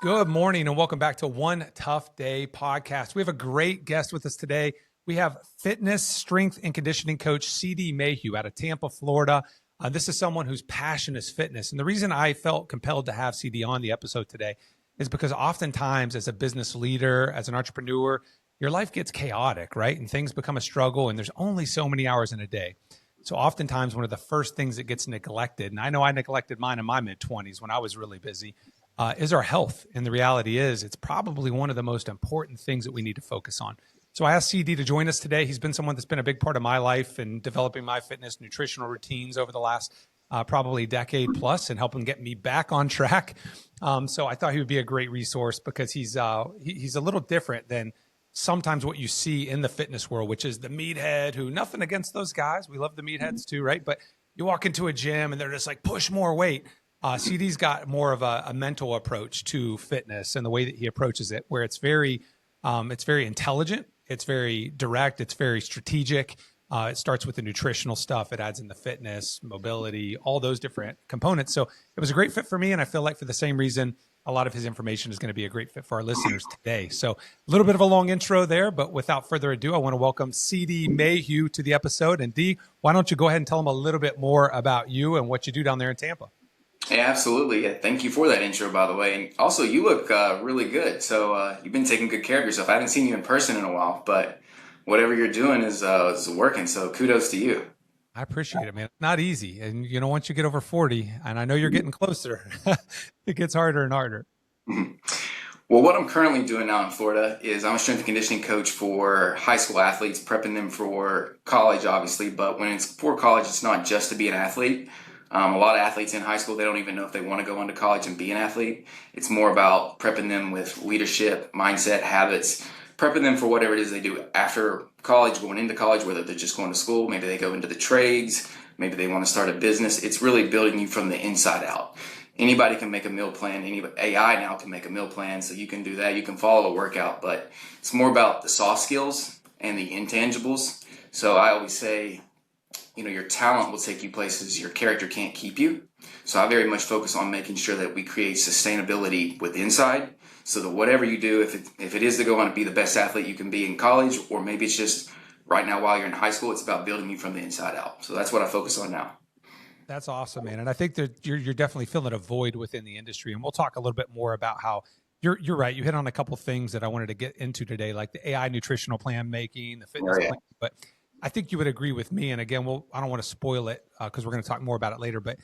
Good morning and welcome back to One Tough Day podcast. We have a great guest with us today. We have fitness, strength, and conditioning coach CD Mayhew out of Tampa, Florida. This is someone whose passion is fitness. And the reason I felt compelled to have CD on the episode today is because oftentimes as a business leader, as an entrepreneur, your life gets chaotic, right? And things become a struggle and there's only so many hours in a day. So oftentimes one of the first things that gets neglected, and I know I neglected mine in my mid-20s when I was really busy, is our health. And the reality is it's probably one of the most important things that we need to focus on. So I asked CD to join us today. He's been someone that's been a big part of my life and developing my fitness nutritional routines over the last probably decade plus and helping get me back on track. So I thought he would be a great resource because he's a little different than sometimes what you see in the fitness world, which is the meathead who, nothing against those guys. We love the meatheads too, right? But you walk into a gym and they're just like, push more weight. CD's got more of a mental approach to fitness and the way that he approaches it, where it's very intelligent, it's very direct, it's very strategic. It starts with the nutritional stuff. It adds in the fitness, mobility, all those different components. So it was a great fit for me. And I feel like for the same reason, a lot of his information is going to be a great fit for our listeners today. So a little bit of a long intro there, but without further ado, I want to welcome CD Mayhew to the episode. And D, why don't you go ahead and tell them a little bit more about you and what you do down there in Tampa? Yeah, absolutely. Yeah, thank you for that intro, by the way. And also, you look really good. So you've been taking good care of yourself. I haven't seen you in person in a while, but whatever you're doing is working. So kudos to you. I appreciate it, man. It's not easy. And, once you get over 40, and I know you're getting closer, it gets harder and harder. Mm-hmm. Well, what I'm currently doing now in Florida is I'm a strength and conditioning coach for high school athletes, prepping them for college, obviously. But when it's for college, it's not just to be an athlete. A lot of athletes in high school, they don't even know if they want to go into college and be an athlete. It's more about prepping them with leadership, mindset, habits, prepping them for whatever it is they do after college, going into college, whether they're just going to school, maybe they go into the trades, maybe they want to start a business. It's really building you from the inside out. Anybody can make a meal plan. AI now can make a meal plan, so you can do that. You can follow a workout, but it's more about the soft skills and the intangibles. So I always say, your talent will take you places your character can't keep you. So I very much focus on making sure that we create sustainability with inside, so that whatever you do, if it is to go on to be the best athlete you can be in college, or maybe it's just right now while you're in high school, it's about building you from the inside out. So that's what I focus on now. That's awesome, man. And I think that you're definitely filling a void within the industry. And we'll talk a little bit more about how you're right. You hit on a couple of things that I wanted to get into today, like the AI nutritional plan making, the fitness plan. But I think you would agree with me. And again, I don't want to spoil it because we're going to talk more about it later. But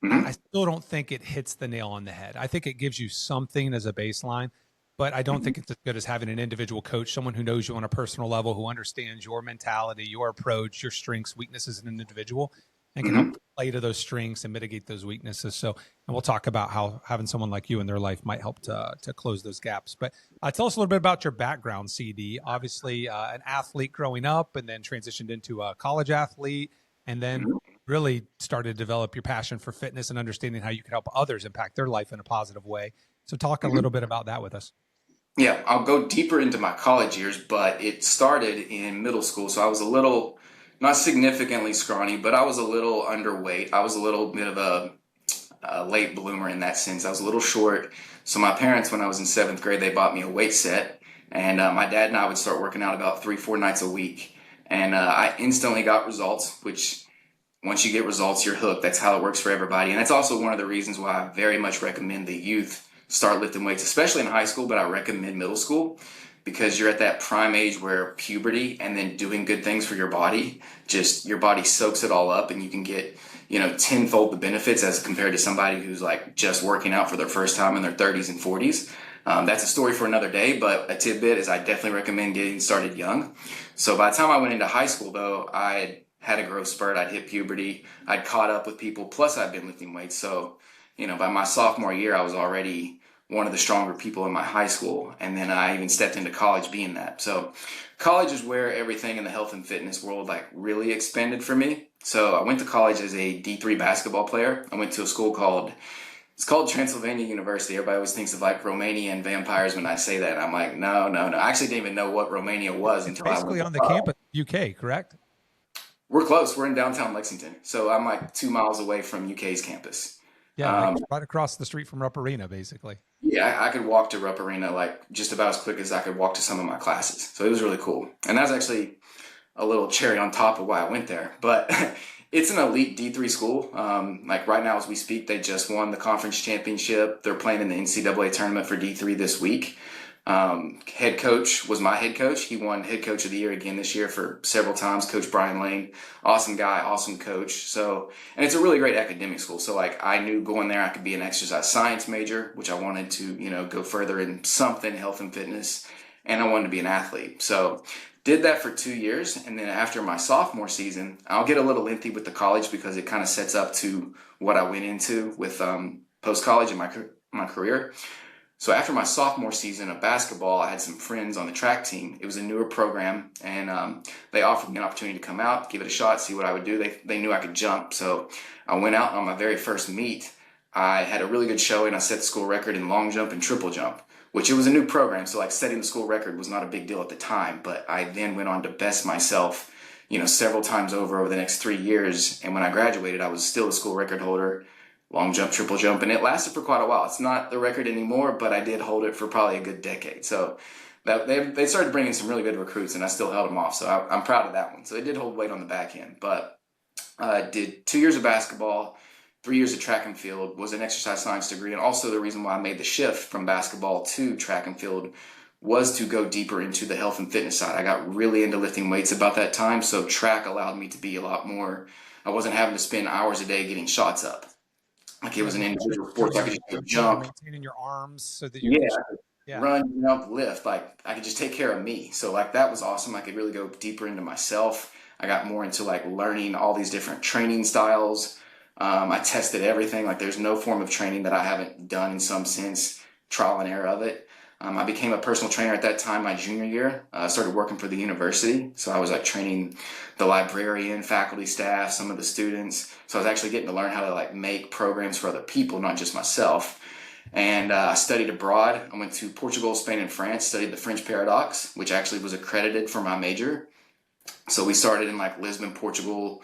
I still don't think it hits the nail on the head. I think it gives you something as a baseline, but I don't think it's as good as having an individual coach, someone who knows you on a personal level, who understands your mentality, your approach, your strengths, weaknesses as an individual, and can help play to those strengths and mitigate those weaknesses. So, and we'll talk about how having someone like you in their life might help to close those gaps. But tell us a little bit about your background, CD. Obviously, an athlete growing up and then transitioned into a college athlete, and then really started to develop your passion for fitness and understanding how you can help others impact their life in a positive way. So talk a little bit about that with us. Yeah, I'll go deeper into my college years, but it started in middle school. So I was a little, not significantly scrawny, but I was a little underweight. I was a little bit of a late bloomer in that sense. I was a little short. So my parents, when I was in 7th grade, they bought me a weight set. And my dad and I would start working out about 3-4 nights a week. And I instantly got results, which once you get results, you're hooked. That's how it works for everybody. And that's also one of the reasons why I very much recommend the youth start lifting weights, especially in high school, but I recommend middle school, because you're at that prime age where puberty and then doing good things for your body, just your body soaks it all up, and you can get, tenfold the benefits as compared to somebody who's like just working out for their first time in their 30s and 40s. That's a story for another day, but a tidbit is I definitely recommend getting started young. So by the time I went into high school, though, I had a growth spurt. I'd hit puberty. I'd caught up with people. Plus, I'd been lifting weights. So, by my sophomore year, I was already one of the stronger people in my high school. And then I even stepped into college being that. So college is where everything in the health and fitness world really expanded for me. So I went to college as a D3 basketball player. I went to a school called Transylvania University. Everybody always thinks of Romanian vampires when I say that. I'm like, no. I actually didn't even know what Romania was until basically on the campus, UK, correct? We're close. We're in downtown Lexington. So I'm 2 miles away from UK's campus. Yeah, like right across the street from Rupp Arena, basically. Yeah, I could walk to Rupp Arena like just about as quick as I could walk to some of my classes. So it was really cool. And that's actually a little cherry on top of why I went there. But it's an elite D3 school. Like right now as we speak, they just won the conference championship. They're playing in the NCAA tournament for D3 this week. Head coach was my head coach. He won head coach of the year again this year for several times. Coach Brian Lane, awesome guy, awesome coach. So, and it's a really great academic school. So like I knew going there I could be an exercise science major, which I wanted to, go further in something health and fitness, and I wanted to be an athlete. So did that for 2 years, and then after my sophomore season, I'll get a little lengthy with the college because it kind of sets up to what I went into with post college in my career. So after my sophomore season of basketball, I had some friends on the track team. It was a newer program, and they offered me an opportunity to come out, give it a shot, see what I would do. They knew I could jump, so I went out on my very first meet. I had a really good showing. I set the school record in long jump and triple jump, which it was a new program, so like setting the school record was not a big deal at the time. But I then went on to best myself, several times over the next 3 years. And when I graduated, I was still a school record holder. Long jump, triple jump, and it lasted for quite a while. It's not the record anymore, but I did hold it for probably a good decade. So that they started bringing some really good recruits, and I still held them off. So I'm proud of that one. So it did hold weight on the back end. But I did 2 years of basketball, 3 years of track and field, was an exercise science degree, and also the reason why I made the shift from basketball to track and field was to go deeper into the health and fitness side. I got really into lifting weights about that time, so track allowed me to be a lot more. I wasn't having to spend hours a day getting shots up. Like it was an individual sport, so I could just jump. Maintaining your arms so that you Yeah, can, yeah. run, jump, lift. Like I could just take care of me. So like that was awesome. I could really go deeper into myself. I got more into like learning all these different training styles. I tested everything. Like there's no form of training that I haven't done in some sense, trial and error of it. I became a personal trainer at that time, my junior year. I started working for the university. So I was like training the librarian, faculty, staff, some of the students. So I was actually getting to learn how to like make programs for other people, not just myself. And I studied abroad. I went to Portugal, Spain, and France, studied the French paradox, which actually was accredited for my major. So we started in like Lisbon, Portugal,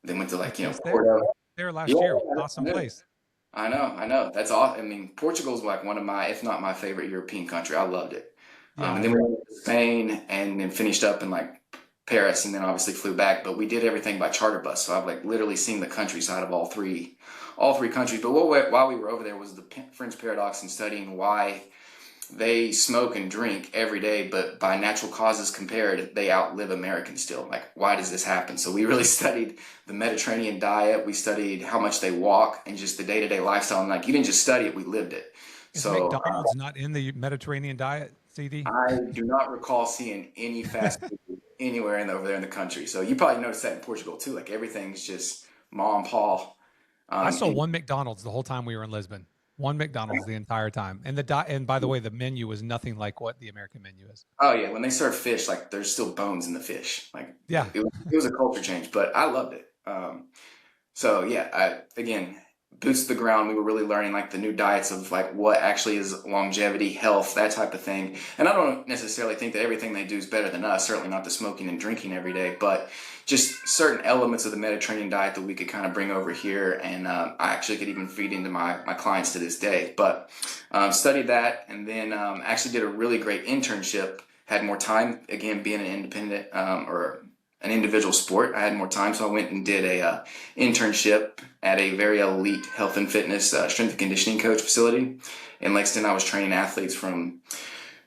then went to like, Porto. There last year. Awesome place. I know. That's all. I mean, Portugal is like one of my, if not my favorite European country. I loved it. Yeah, and then we went to Spain and then finished up in like Paris and then obviously flew back. But we did everything by charter bus. So I've like literally seen the countryside of all three countries. But while we were over there was the French paradox and studying why they smoke and drink every day, but by natural causes compared, they outlive Americans still. Like, why does this happen? So we really studied the Mediterranean diet. We studied how much they walk and just the day-to-day lifestyle. And like, you didn't just study it, we lived it. Is McDonald's not in the Mediterranean diet, CD? I do not recall seeing any fast food anywhere over there in the country. So you probably noticed that in Portugal too. Like everything's just ma and pa. I saw one McDonald's the whole time we were in Lisbon. One McDonald's the entire time. And and by the way, the menu was nothing like what the American menu is. Oh yeah, when they serve fish, like there's still bones in the fish. Like yeah, it was a culture change, but I loved it. So yeah, again, boots to the ground. We were really learning like the new diets of like what actually is longevity, health, that type of thing. And I don't necessarily think that everything they do is better than us. Certainly not the smoking and drinking every day, but just certain elements of the Mediterranean diet that we could kind of bring over here. And I actually could even feed into my clients to this day. But studied that and then actually did a really great internship. Had more time, again, being an independent or an individual sport. I had more time, so I went and did a internship at a very elite health and fitness strength and conditioning coach facility in Lexington. I was training athletes from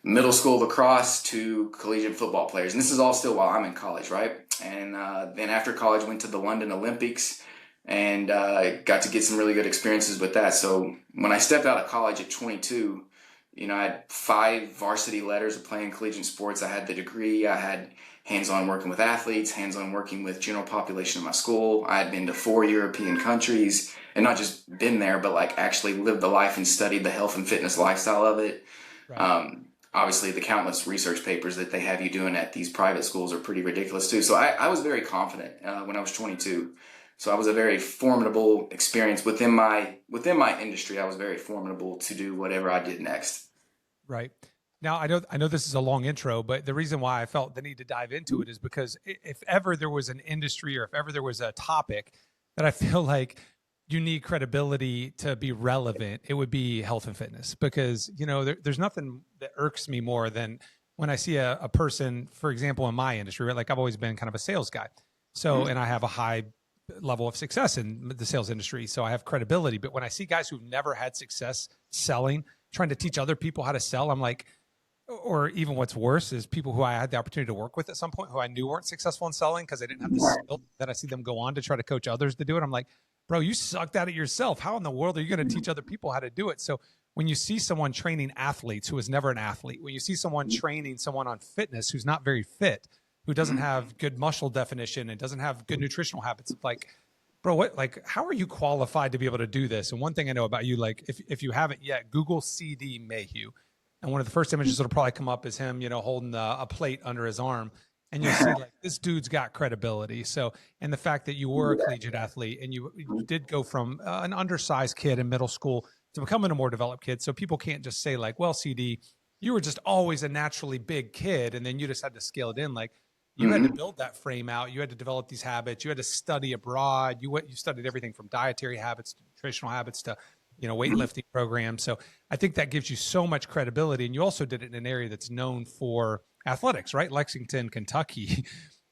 middle school lacrosse to collegiate football players, and this is all still while I'm in college, right? And then after college, went to the London Olympics and got to get some really good experiences with that. So when I stepped out of college at 22, I had 5 varsity letters of playing collegiate sports. I had the degree. I had hands-on working with athletes, hands-on working with general population of my school. I had been to 4 European countries and not just been there, but like actually lived the life and studied the health and fitness lifestyle of it. Right. Obviously, the countless research papers that they have you doing at these private schools are pretty ridiculous too. So I was very confident when I was 22. So I was a very formidable experience within my industry. I was very formidable to do whatever I did next. Right. Now, I know this is a long intro, but the reason why I felt the need to dive into it is because if ever there was an industry or if ever there was a topic that I feel like you need credibility to be relevant, it would be health and fitness because, there's nothing that irks me more than when I see a person, for example, in my industry, right? Like I've always been kind of a sales guy. So, and I have a high level of success in the sales industry. So I have credibility. But when I see guys who've never had success selling, trying to teach other people how to sell, I'm like, or even what's worse is people who I had the opportunity to work with at some point who I knew weren't successful in selling because they didn't have the skill. That I see them go on to try to coach others to do it. I'm like, bro, you sucked at it yourself. How in the world are you going to teach other people how to do it? So when you see someone training athletes who is never an athlete, when you see someone training someone on fitness who's not very fit, who doesn't have good muscle definition and doesn't have good nutritional habits, it's like, bro, how are you qualified to be able to do this? And one thing I know about you, like if you haven't yet, Google CD Mayhew. And one of the first images that'll probably come up is him, holding a plate under his arm. And you'll see like this dude's got credibility. So, and the fact that you were a collegiate athlete and you did go from an undersized kid in middle school to becoming a more developed kid. So people can't just say like, well, CD, you were just always a naturally big kid. And then you just had to scale it in. Like you had to build that frame out. You had to develop these habits. You had to study abroad. You studied everything from dietary habits to nutritional habits to weightlifting programs. So I think that gives you so much credibility. And you also did it in an area that's known for athletics, right? Lexington, Kentucky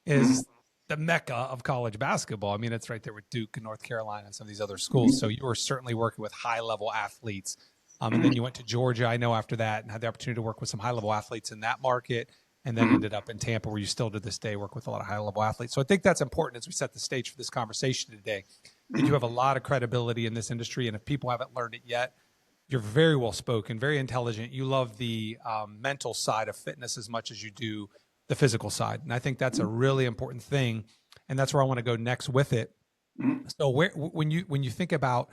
is the mecca of college basketball. I mean, it's right there with Duke and North Carolina and some of these other schools. So you were certainly working with high level athletes. And then you went to Georgia, I know, after that, and had the opportunity to work with some high level athletes in that market. And then ended up in Tampa, where you still to this day work with a lot of high level athletes. So I think that's important as we set the stage for this conversation today. That you have a lot of credibility in this industry. And if people haven't learned it yet, you're very well spoken, very intelligent. You love the mental side of fitness as much as you do the physical side. And I think that's a really important thing. And that's where I want to go next with it. So when you think about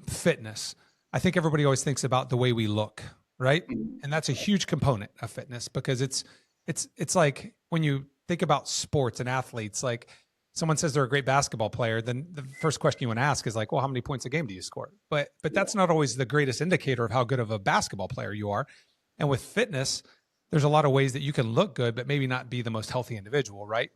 fitness, I think everybody always thinks about the way we look, right? And that's a huge component of fitness because it's like when you think about sports and athletes, like someone says they're a great basketball player, then the first question you want to ask is like, well, how many points a game do you score? But that's not always the greatest indicator of how good of a basketball player you are. And with fitness, there's a lot of ways that you can look good, but maybe not be the most healthy individual, right?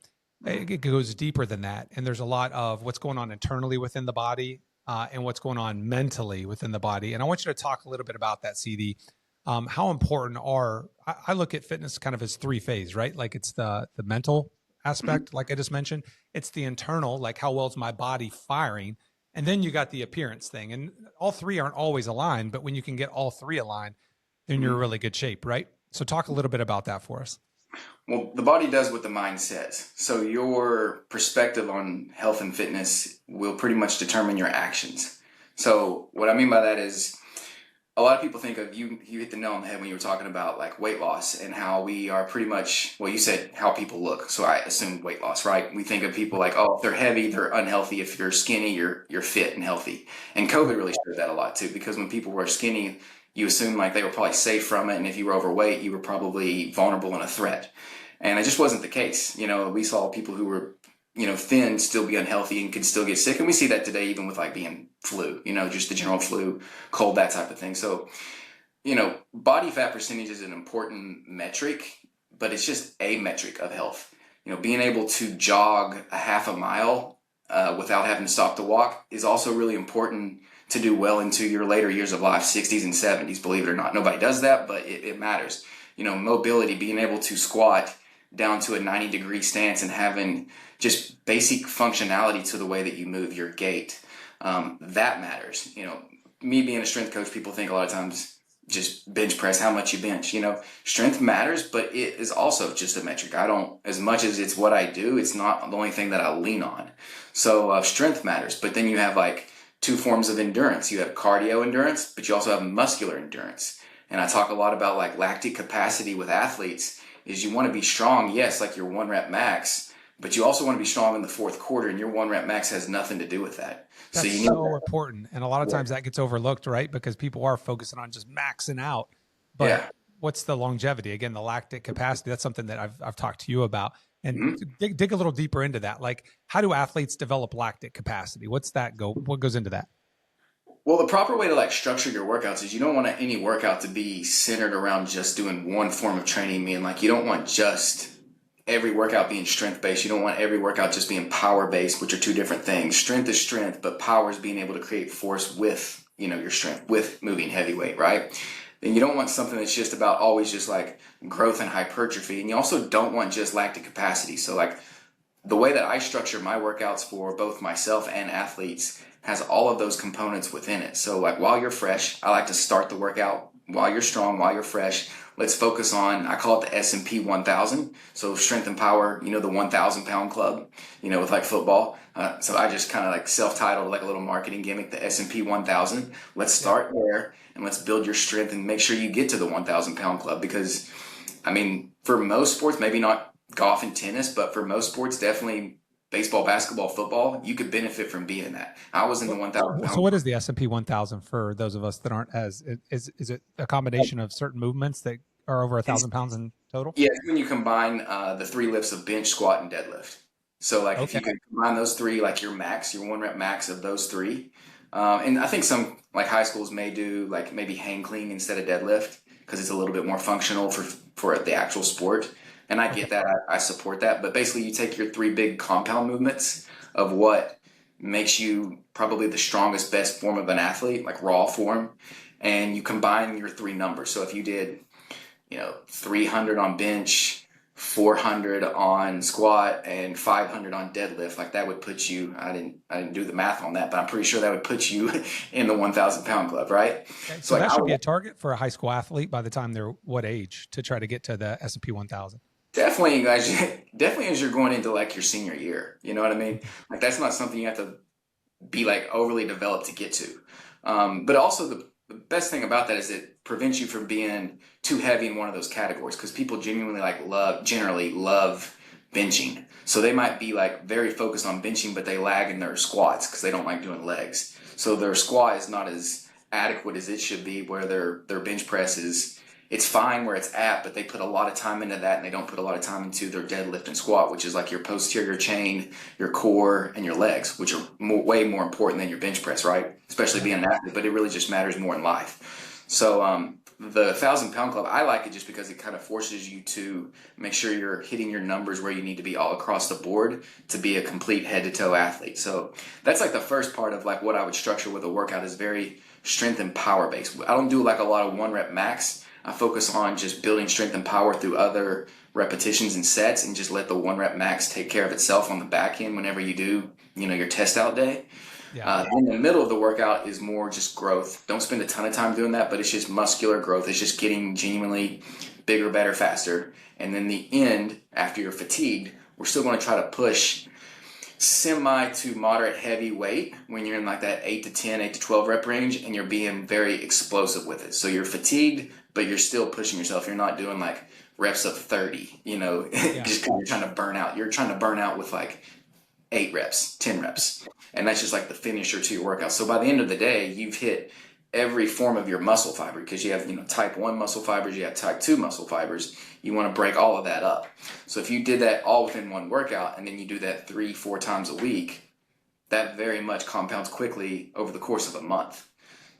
It goes deeper than that. And there's a lot of what's going on internally within the body and what's going on mentally within the body. And I want you to talk a little bit about that, CD. How important I look at fitness kind of as three phase, right? Like it's the mental aspect, like I just mentioned. It's the internal, like how well is my body firing? And then you got the appearance thing. And all three aren't always aligned, but when you can get all three aligned, then you're in really good shape, right? So talk a little bit about that for us. Well, the body does what the mind says. So your perspective on health and fitness will pretty much determine your actions. So what I mean by that is a lot of people think of you hit the nail on the head when you were talking about like weight loss and how we are pretty much, well, you said how people look. So I assumed weight loss, right? We think of people like, oh, if they're heavy, they're unhealthy. If you're skinny, you're fit and healthy. And COVID really showed that a lot too, because when people were skinny, you assumed like they were probably safe from it. And if you were overweight, you were probably vulnerable and a threat. And it just wasn't the case. We saw people who were, thin still be unhealthy and could still get sick. And we see that today, even with like being flu, just the general flu, cold, that type of thing. So, body fat percentage is an important metric, but it's just a metric of health. Being able to jog a half a mile without having to stop to walk is also really important to do well into your later years of life, 60s and 70s, believe it or not. Nobody does that, but it matters. Mobility, being able to squat down to a 90-degree stance and having just basic functionality to the way that you move your gait. That matters. Me being a strength coach, people think a lot of times just bench press, how much you bench. Strength matters, but it is also just a metric. As much as it's what I do, it's not the only thing that I lean on. So strength matters, but then you have like two forms of endurance. You have cardio endurance, but you also have muscular endurance. And I talk a lot about like lactic capacity with athletes is you want to be strong, yes, like your 1 rep max, but you also want to be strong in the fourth quarter, and your 1 rep max has nothing to do with that. That's so you need so important. And a lot of times that gets overlooked, right? Because people are focusing on just maxing out. But what's the longevity? Again, the lactic capacity, that's something that I've talked to you about. And dig a little deeper into that. Like, how do athletes develop lactic capacity? What goes into that? Well, the proper way to like structure your workouts is you don't want any workout to be centered around just doing one form of training, meaning like you don't want just every workout being strength based. You don't want every workout just being power based, which are two different things. Strength is strength, but power is being able to create force with, your strength, with moving heavy weight, right? Then you don't want something that's just about always just like growth and hypertrophy. And you also don't want just lactic capacity. So like the way that I structure my workouts for both myself and athletes has all of those components within it. So like while you're fresh, I like to start the workout while you're strong, while you're fresh. Let's focus on, I call it the S&P 1000. So strength and power, the 1,000 pound club, with like football. So I just kind of like self-titled like a little marketing gimmick, the S&P 1000. Let's start there and let's build your strength and make sure you get to the 1,000 pound club, because I mean, for most sports, maybe not golf and tennis, but for most sports, definitely baseball, basketball, football, you could benefit from being in that. I was in the 1,000 pound. So what is the S&P 1000 for those of us that aren't as, is it a combination of certain movements that are over 1,000 pounds in total? Yeah, when you combine the three lifts of bench, squat, and deadlift. So like if you could combine those three, like your max, your 1 rep max of those three. And I think some like high schools may do like maybe hang clean instead of deadlift because it's a little bit more functional for the actual sport. And I get that. I support that. But basically you take your three big compound movements of what makes you probably the strongest, best form of an athlete, like raw form, and you combine your three numbers. So if you did 300 on bench, 400 on squat, and 500 on deadlift, like that would put you, I didn't do the math on that, but I'm pretty sure that would put you in the 1,000 pound club, right? Okay. So that should be a target for a high school athlete by the time they're what age to try to get to the S&P 1000? Definitely, guys. Definitely, as you're going into like your senior year, you know what I mean. Like that's not something you have to be like overly developed to get to. But also the best thing about that is it prevents you from being too heavy in one of those categories, because people genuinely generally love benching. So they might be like very focused on benching, but they lag in their squats because they don't like doing legs. So their squat is not as adequate as it should be, where their bench press is, it's fine where it's at, but they put a lot of time into that and they don't put a lot of time into their deadlift and squat, which is like your posterior chain, your core, and your legs, which are way more important than your bench press, right? Especially being an athlete, but it really just matters more in life. So the 1,000 pound club, I like it just because it kind of forces you to make sure you're hitting your numbers where you need to be all across the board to be a complete head to toe athlete. So that's like the first part of like what I would structure with a workout, is very strength and power based. I don't do like a lot of 1 rep max. I focus on just building strength and power through other repetitions and sets, and just let the 1 rep max take care of itself on the back end whenever you do, your test out day. In the middle of the workout is more just growth. Don't spend a ton of time doing that, but it's just muscular growth. It's just getting genuinely bigger, better, faster. And then the end, after you're fatigued, we're still going to try to push semi to moderate heavy weight when you're in like that 8 to 10, 8 to 12 rep range, and you're being very explosive with it. So you're fatigued, but you're still pushing yourself. You're not doing like reps of 30, just kind of trying to burn out. You're trying to burn out with like 8 reps, 10 reps. And that's just like the finisher to your workout. So by the end of the day, you've hit every form of your muscle fiber, because you have, type 1 muscle fibers, you have type 2 muscle fibers. You want to break all of that up. So if you did that all within one workout, and then you do that 3-4 times a week, that very much compounds quickly over the course of a month.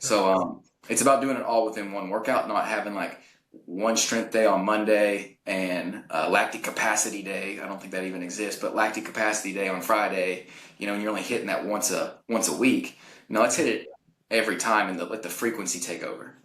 So it's about doing it all within one workout, not having like one strength day on Monday and lactic capacity day. I don't think that even exists, but lactic capacity day on Friday, and you're only hitting that once a week. Let's hit it every time and let the frequency take over.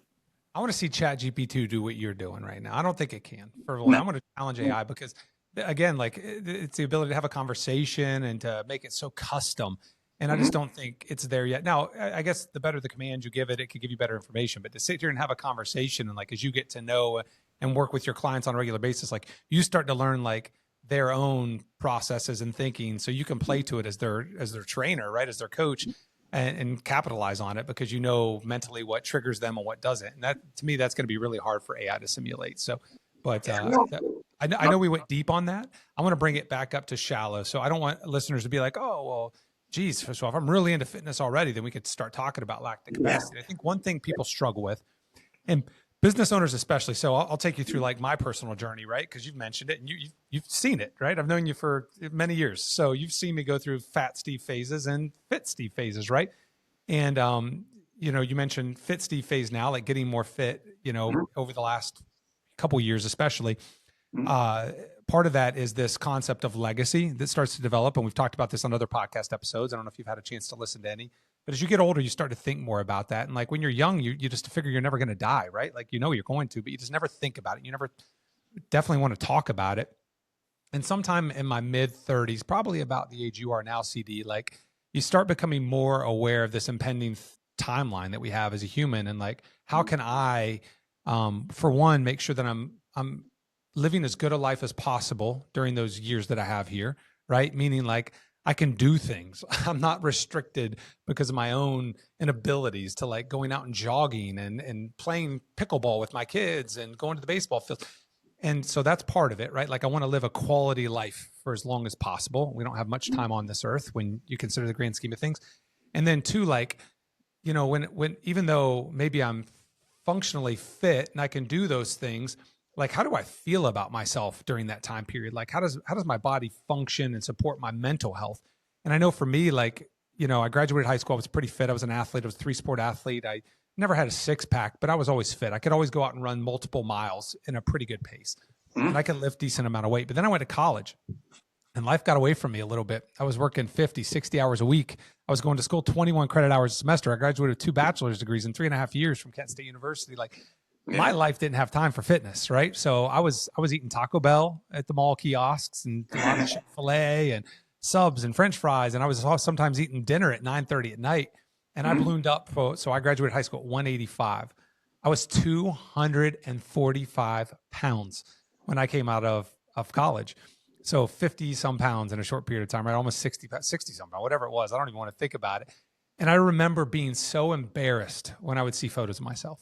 I want to see ChatGPT do what you're doing right now. I don't think it can. For one, I'm going to challenge AI because, again, like it's the ability to have a conversation and to make it so custom. And I just don't think it's there yet. Now, I guess the better the commands you give it, it could give you better information. But to sit here and have a conversation, and like as you get to know and work with your clients on a regular basis, like you start to learn like their own processes and thinking, so you can play to it as their trainer, right, as their coach, and capitalize on it because you know mentally what triggers them and what doesn't. And that, to me, that's going to be really hard for AI to simulate. So, but I know we went deep on that. I want to bring it back up to shallow. So I don't want listeners to be like, oh, well, geez, first of all, if I'm really into fitness already, then we could start talking about lactic capacity. I think one thing people struggle with, and business owners especially, so I'll take you through like my personal journey, right? Because you've mentioned it and you've seen it, right? I've known you for many years. So you've seen me go through fat Steve phases and fit Steve phases, right? And, you mentioned fit Steve phase now, like getting more fit, over the last couple years, especially. uh, part of that is this concept of legacy that starts to develop. And we've talked about this on other podcast episodes. I don't know if you've had a chance to listen to any, but as you get older, you start to think more about that. And like when you're young, you just figure you're never going to die, right? Like, you know, you're going to, but you just never think about it. You never definitely want to talk about it. And sometime in my mid 30s, probably about the age you are now, CD, like you start becoming more aware of this impending timeline that we have as a human. And like, how can I, for one, make sure that I'm living as good a life as possible during those years that I have here, right? Meaning like I can do things. I'm not restricted because of my own inabilities to like going out and jogging and playing pickleball with my kids and going to the baseball field. And so that's part of it, right? Like I want to live a quality life for as long as possible. We don't have much time on this earth when you consider the grand scheme of things. And then two, like, you know, when even though maybe I'm functionally fit and I can do those things, like how do I feel about myself during that time period? Like how does my body function and support my mental health? And I know for me, like, you know, I graduated high school, I was pretty fit. I was an athlete, I was a 3-sport athlete. I never had a six pack, but I was always fit. I could always go out and run multiple miles in a pretty good pace. And I could lift decent amount of weight. But then I went to college and life got away from me a little bit. I was working 50, 60 hours a week. I was going to school 21 credit hours a semester. I graduated with 2 bachelor's degrees in 3.5 years from Kent State University. Like my life didn't have time for fitness, right? So I was eating Taco Bell at the mall kiosks and a lot of Chick-fil-A and subs and French fries. And I was sometimes eating dinner at 9:30 at night. And I ballooned up. So I graduated high school at 185. I was 245 pounds when I came out of college. So 50 some pounds in a short period of time, right? Almost 60 some, whatever it was. I don't even want to think about it. And I remember being so embarrassed when I would see photos of myself,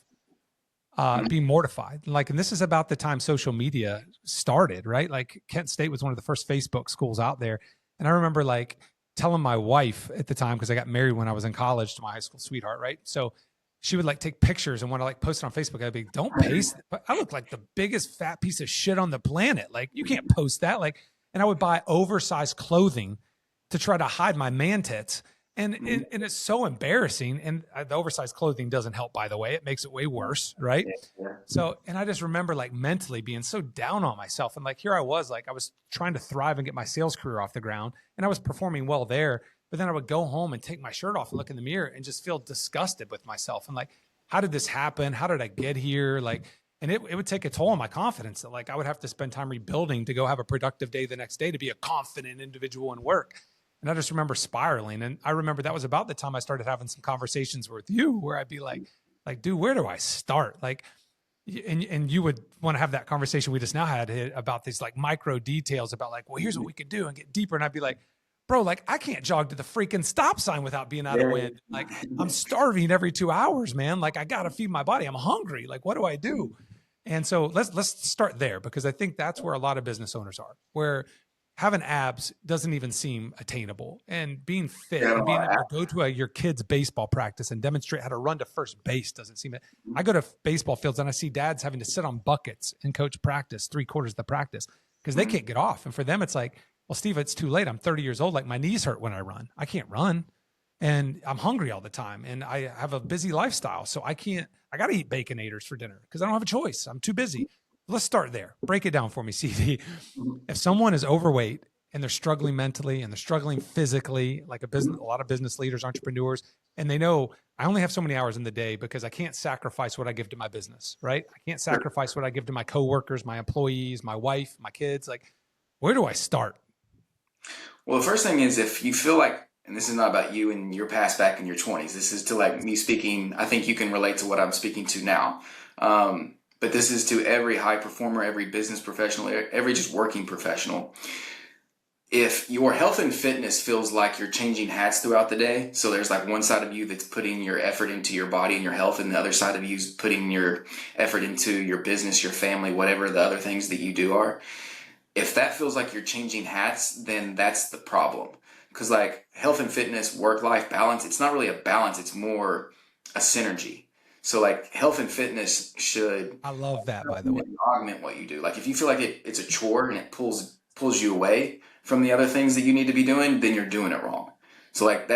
being mortified. Like, and this is about the time social media started, right? Like Kent State was one of the first Facebook schools out there. And I remember like telling my wife at the time, because I got married when I was in college to my high school sweetheart, right? So she would like take pictures and want to like post it on Facebook. I'd be, don't paste it. But I look like the biggest fat piece of shit on the planet. Like you can't post that. Like, and I would buy oversized clothing to try to hide my man tits. And it's so embarrassing. And the oversized clothing doesn't help, by the way. It makes it way worse, right? So, and I just remember like mentally being so down on myself. And like, here I was, like I was trying to thrive and get my sales career off the ground. And I was performing well there. But then I would go home and take my shirt off and look in the mirror and just feel disgusted with myself. And like, how did this happen? How did I get here? Like, and it would take a toll on my confidence that like I would have to spend time rebuilding to go have a productive day the next day to be a confident individual in work. And I just remember spiraling. And I remember that was about the time I started having some conversations with you where I'd be like, dude, where do I start? Like, and you would want to have that conversation we just now had about these like micro details about like, well, here's what we could do and get deeper. And I'd be like, bro, like I can't jog to the freaking stop sign without being out of wind. Like I'm starving every 2 hours, man. Like I got to feed my body. I'm hungry. Like, what do I do? And so let's start there, because I think that's where a lot of business owners are, where having abs doesn't even seem attainable, and being fit and being able to go to your kid's baseball practice and demonstrate how to run to first base doesn't seem. I go to baseball fields and I see dads having to sit on buckets and coach practice 3/4 of the practice because they can't get off. And for them, it's like, well, Steve, it's too late. I'm 30 years old. Like my knees hurt when I run. I can't run. And I'm hungry all the time. And I have a busy lifestyle. So I got to eat Baconators for dinner because I don't have a choice. I'm too busy. Let's start there. Break it down for me, CD. If someone is overweight and they're struggling mentally and they're struggling physically, like a lot of business leaders, entrepreneurs, and they know I only have so many hours in the day because I can't sacrifice what I give to my business, right? I can't sacrifice what I give to my coworkers, my employees, my wife, my kids. Like, where do I start? Well, the first thing is if you feel like, and this is not about you and your past back in your 20s, this is to like me speaking, I think you can relate to what I'm speaking to now. But this is to every high performer, every business professional, every just working professional. If your health and fitness feels like you're changing hats throughout the day, so there's like one side of you that's putting your effort into your body and your health, and the other side of you is putting your effort into your business, your family, whatever the other things that you do are. If that feels like you're changing hats, then that's the problem. Because like health and fitness, work-life balance, it's not really a balance, it's more a synergy. So like health and fitness should, I love that, by the way, augment what you do. Like if you feel like it's a chore and it pulls you away from the other things that you need to be doing, then you're doing it wrong. So like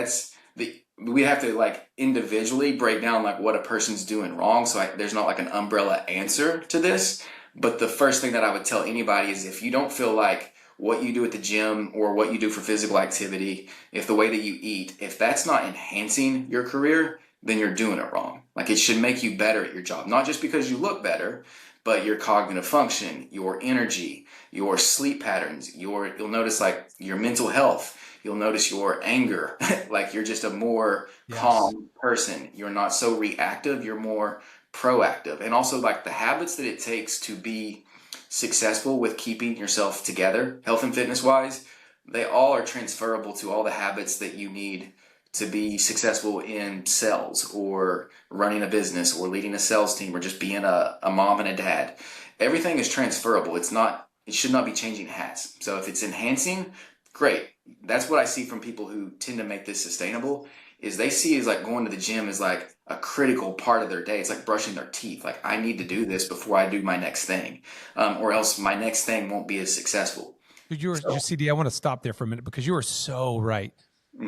we have to like individually break down like what a person's doing wrong. So there's not like an umbrella answer to this, But the first thing that I would tell anybody is if you don't feel like what you do at the gym or what you do for physical activity, if the way that you eat, if that's not enhancing your career, then you're doing it wrong. Like, it should make you better at your job, not just because you look better, but your cognitive function, your energy, your sleep patterns, you'll notice like your mental health, you'll notice your anger, like you're just a more Yes. calm person. You're not so reactive, you're more proactive. And also like the habits that it takes to be successful with keeping yourself together, health and fitness wise, they all are transferable to all the habits that you need to be successful in sales or running a business or leading a sales team or just being a mom and a dad. Everything is transferable. It should not be changing hats. So if it's enhancing, great. That's what I see from people who tend to make this sustainable is they see is like going to the gym is like a critical part of their day. It's like brushing their teeth. Like, I need to do this before I do my next thing, or else my next thing won't be as successful. You So, CD, I want to stop there for a minute because you are so right.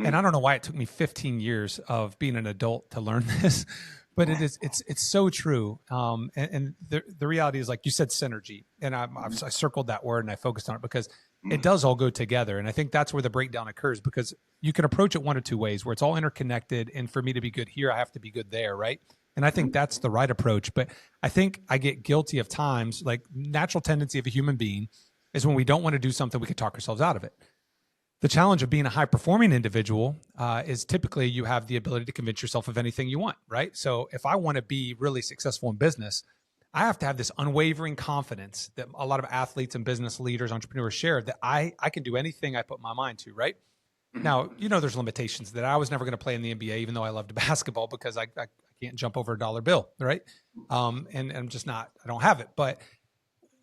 And I mm, don't know why it took me 15 years of being an adult to learn this, but it's so true. And the reality is, like you said, synergy, and I circled that word and I focused on it because it mm, does all go together. And I think that's where the breakdown occurs because you can approach it one of two ways, where it's all interconnected. And for me to be good here, I have to be good there, right? And I think mm, that's the right approach. But I think I get guilty of times, like natural tendency of a human being is when we don't want to do something, we can talk ourselves out of it. The challenge of being a high performing individual is typically you have the ability to convince yourself of anything you want, right? So if I want to be really successful in business, I have to have this unwavering confidence that a lot of athletes and business leaders, entrepreneurs share that I can do anything I put my mind to, right? mm, Now, there's limitations that I was never going to play in the NBA, even though I loved basketball because I can't jump over a dollar bill, right? And I'm just not, I don't have it. But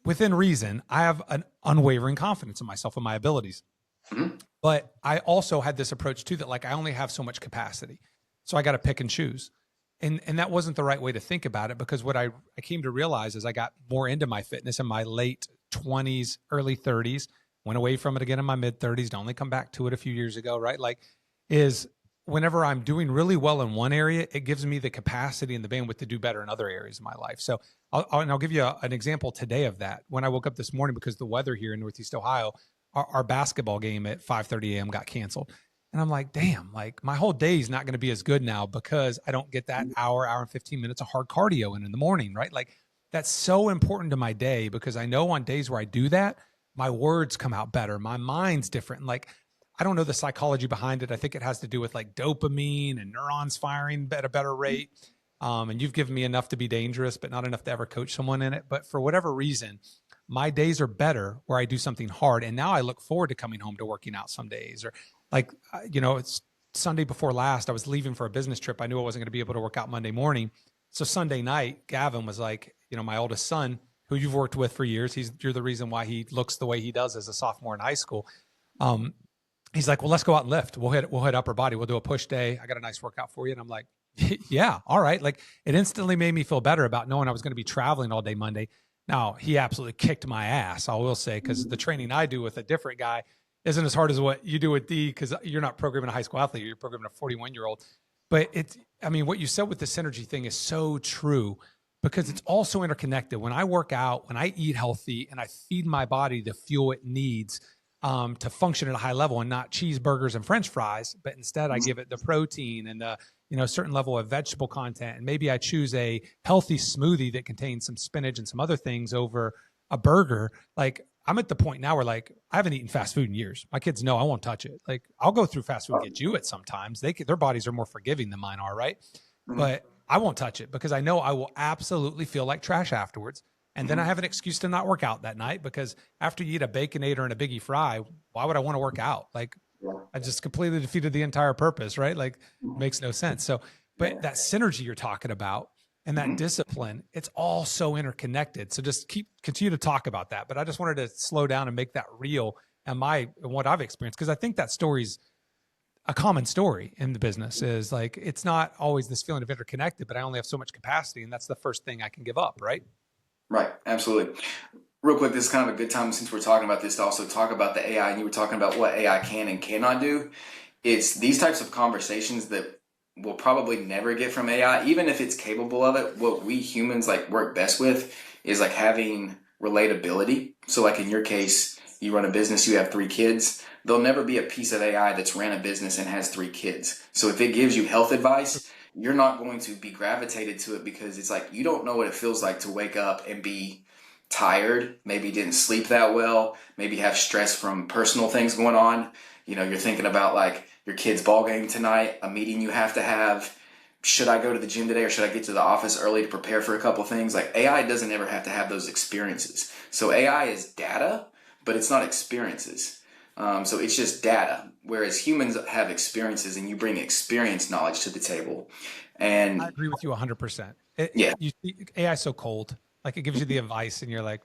within reason, I have an unwavering confidence in myself and my abilities. mm, But I also had this approach too that like I only have so much capacity. So I got to pick and choose. And that wasn't the right way to think about it because what I came to realize as I got more into my fitness in my late 20s, early 30s, went away from it again in my mid 30s, to only come back to it a few years ago, right? Like, is whenever I'm doing really well in one area, it gives me the capacity and the bandwidth to do better in other areas of my life. So I'll give you an example today of that. When I woke up this morning, because the weather here in Northeast Ohio, our basketball game at 5:30 a.m. got canceled. And I'm like, damn, like my whole day is not going to be as good now because I don't get that hour and 15 minutes of hard cardio in the morning, right? Like, that's so important to my day because I know on days where I do that, my words come out better. My mind's different. Like, I don't know the psychology behind it. I think it has to do with like dopamine and neurons firing at a better rate. And you've given me enough to be dangerous, but not enough to ever coach someone in it. But for whatever reason, my days are better where I do something hard. And now I look forward to coming home to working out some days. Or like, it's Sunday before last, I was leaving for a business trip. I knew I wasn't going to be able to work out Monday morning. So Sunday night, Gavin was like, my oldest son, who you've worked with for years, you're the reason why he looks the way he does as a sophomore in high school. Um, he's like, well, let's go out and lift. We'll hit upper body. We'll do a push day. I got a nice workout for you. And I'm like, yeah, all right. Like, it instantly made me feel better about knowing I was going to be traveling all day Monday. Now, he absolutely kicked my ass, I will say, because the training I do with a different guy isn't as hard as what you do with D, because you're not programming a high school athlete, you're programming a 41-year-old. But what you said with the synergy thing is so true because it's also interconnected. When I work out, when I eat healthy and I feed my body the fuel it needs to function at a high level and not cheeseburgers and French fries, but instead I give it the protein and the certain level of vegetable content. And maybe I choose a healthy smoothie that contains some spinach and some other things over a burger. Like, I'm at the point now where like I haven't eaten fast food in years. My kids know I won't touch it. Like, I'll go through fast food and get you it sometimes. Their bodies are more forgiving than mine are, right? mm, But I won't touch it because I know I will absolutely feel like trash afterwards. And then I mm, have an excuse to not work out that night because after you eat a Baconator and a Biggie Fry, why would I want to work out? Like, yeah, I just completely defeated the entire purpose, right? Like, mm, makes no sense. So, but yeah, that synergy you're talking about and that mm. discipline, it's all so interconnected. So just continue to talk about that. But I just wanted to slow down and make that real and what I've experienced. Cause I think that story's a common story in the business is like, it's not always this feeling of interconnected, but I only have so much capacity. And that's the first thing I can give up. Right. Right, absolutely. Real quick, this is kind of a good time since we're talking about this to also talk about the AI, and you were talking about what AI can and cannot do. It's these types of conversations that we'll probably never get from AI, even if it's capable of it. What we humans like work best with is like having relatability. So like in your case, you run a business, you have 3 kids. There'll never be a piece of AI that's ran a business and has 3 kids. So if it gives you health advice, you're not going to be gravitated to it because it's like you don't know what it feels like to wake up and be tired, maybe didn't sleep that well, maybe have stress from personal things going on. You're thinking about like your kid's ball game tonight, a meeting you have to have. Should I go to the gym today or should I get to the office early to prepare for a couple things? Like AI doesn't ever have to have those experiences. So AI is data, but it's not experiences. So it's just data, whereas humans have experiences and you bring experience knowledge to the table. I And agree with you 100%. yeah, AI is so cold. Like it gives you the advice and you're like,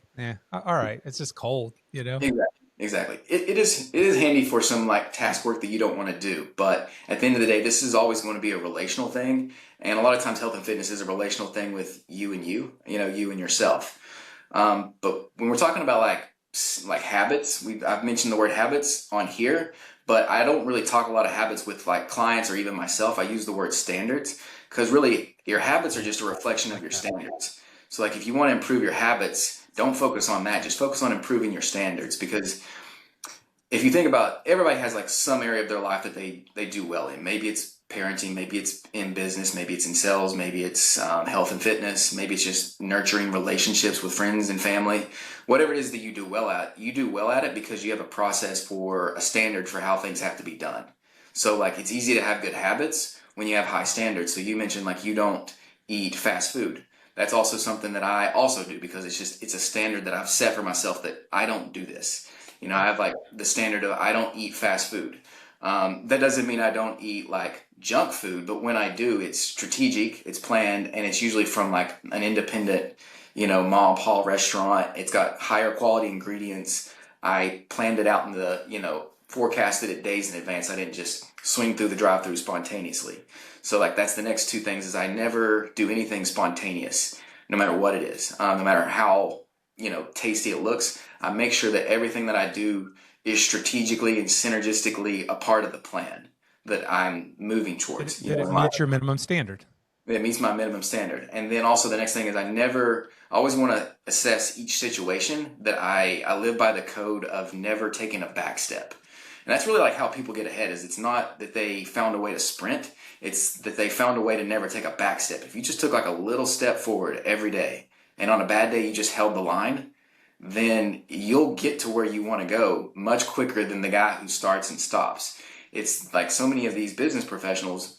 all right, it's just cold, you know? exactly. Exactly. It is handy for some like task work that you don't want to do, but at the end of the day, this is always going to be a relational thing, and a lot of times health and fitness is a relational thing with you and yourself. But when we're talking about like habits, I've mentioned the word habits on here, but I don't really talk a lot of habits with like clients or even myself. I use the word standards because really your habits are just a reflection of Like your that. standards. So like if you want to improve your habits, don't focus on that. Just focus on improving your standards because if you think about everybody has like some area of their life that they do well in. Maybe it's parenting, maybe it's in business, maybe it's in sales, maybe it's health and fitness, maybe it's just nurturing relationships with friends and family. Whatever it is that you do well at it because you have a process for a standard for how things have to be done. So like it's easy to have good habits when you have high standards. So you mentioned like you don't eat fast food. That's also something that I also do because it's a standard that I've set for myself that I don't do this. I have like the standard of I don't eat fast food. That doesn't mean I don't eat like junk food, but when I do, it's strategic, it's planned, and it's usually from like an independent, mom and pop restaurant. It's got higher quality ingredients. I planned it out in forecasted it days in advance. I didn't just swing through the drive-through spontaneously. So like that's the next 2 things is I never do anything spontaneous, no matter what it is, no matter how tasty it looks. I make sure that everything that I do is strategically and synergistically a part of the plan that I'm moving towards. Did it meet your minimum standard? It meets my minimum standard. And then also the next thing is I always want to assess each situation that I live by the code of never taking a back step. And that's really like how people get ahead is it's not that they found a way to sprint. It's that they found a way to never take a back step. If you just took like a little step forward every day and on a bad day you just held the line, then you'll get to where you want to go much quicker than the guy who starts and stops. It's like so many of these business professionals,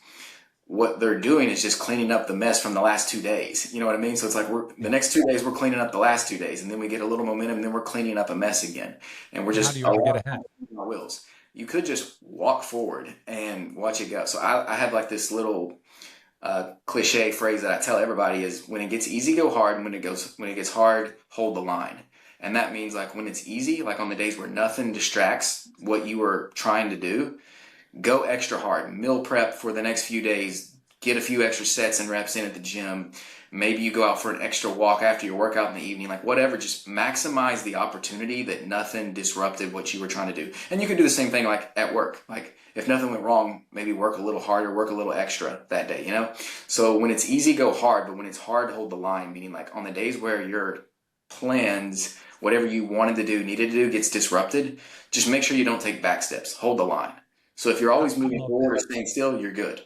what they're doing is just cleaning up the mess from the last 2 days. You know what I mean? So it's like the next 2 days we're cleaning up the last 2 days, and then we get a little momentum, and then we're cleaning up a mess again, and we're How just do you ever get ahead? our wheels. You could just walk forward and watch it go. So I have like this little cliche phrase that I tell everybody is when it gets easy, go hard, and when it gets hard, hold the line. And that means like when it's easy, like on the days where nothing distracts what you were trying to do, go extra hard. Meal prep for the next few days. Get a few extra sets and reps in at the gym. Maybe you go out for an extra walk after your workout in the evening. Like whatever, just maximize the opportunity that nothing disrupted what you were trying to do. And you can do the same thing like at work. Like if nothing went wrong, maybe work a little harder, work a little extra that day, So when it's easy, go hard. But when it's hard, hold the line. Meaning like on the days where your plans, whatever you wanted to do, needed to do, gets disrupted, just make sure you don't take back steps. Hold the line. So if you're always I moving love forward that. or staying still, you're good.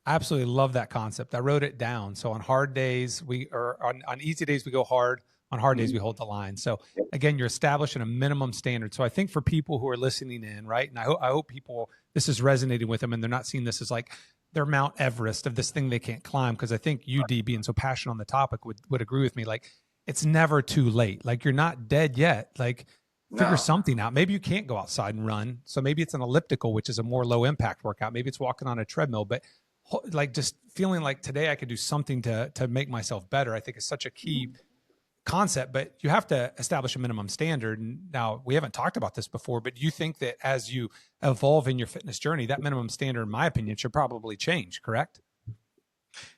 I absolutely love that concept. I wrote it down. So on hard days, on easy days, we go hard. On hard days, Mhm. we hold the line. So again, you're establishing a minimum standard. So I think for people who are listening in, right, and I hope people this is resonating with them, and they're not seeing this as like their Mount Everest of this thing they can't climb. Because I think UD being so passionate on the topic would agree with me. Like it's never too late. Like you're not dead yet. Like figure No, something out. Maybe you can't go outside and run. So maybe it's an elliptical, which is a more low impact workout. Maybe it's walking on a treadmill, but like just feeling like today I could do something to make myself better, I think is such a key concept. But you have to establish a minimum standard. And now we haven't talked about this before, but do you think that as you evolve in your fitness journey, that minimum standard, in my opinion, should probably change, correct?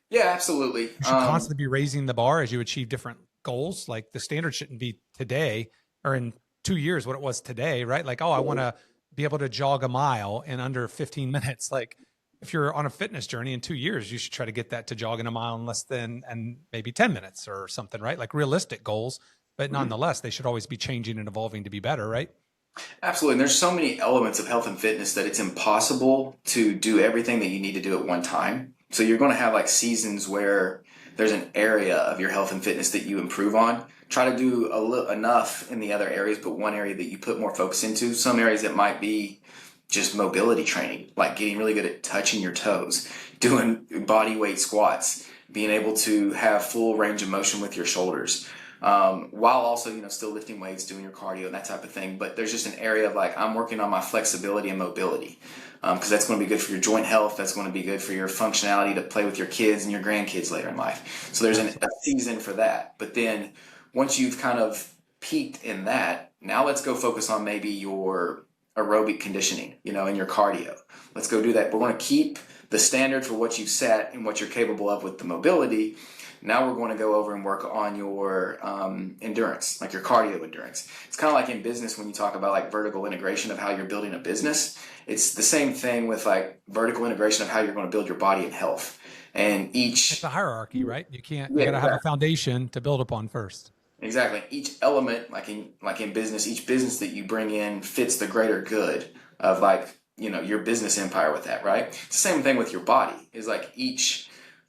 yeah, absolutely. You should constantly be raising the bar as you achieve different goals. Like the standard shouldn't be today or in 2 years what it was today, right? Like, oh, I want to be able to jog a mile in under 15 minutes. Like if you're on a fitness journey in 2 years, you should try to get that to jogging a mile in less than, and maybe 10 minutes or something, right? Like realistic goals. but nonetheless, they should always be changing and evolving to be better, right? Absolutely. And there's so many elements of health and fitness that it's impossible to do everything that you need to do at one time. So you're going to have like seasons where there's an area of your health and fitness that you improve on. Try to do enough in the other areas, but one area that you put more focus into. Some areas that might be just mobility training, like getting really good at touching your toes, doing body weight squats, being able to have full range of motion with your shoulders, while also, still lifting weights, doing your cardio and that type of thing. But there's just an area of like, I'm working on my flexibility and mobility, because that's going to be good for your joint health. That's going to be good for your functionality to play with your kids and your grandkids later in life. So there's a season for that. But then once you've kind of peaked in that, now let's go focus on maybe your aerobic conditioning, and your cardio. Let's go do that. We're going to keep the standard for what you've set and what you're capable of with the mobility. Now we're going to go over and work on your endurance, like your cardio endurance. It's kind of like in business when you talk about like vertical integration of how you're building a business. It's the same thing with like vertical integration of how you're going to build your body and health. And It's a hierarchy, right? You got to have a foundation to build upon first. Exactly. Each element, like in business, each business that you bring in fits the greater good of like, your business empire with that, right? It's the same thing with your body. Is like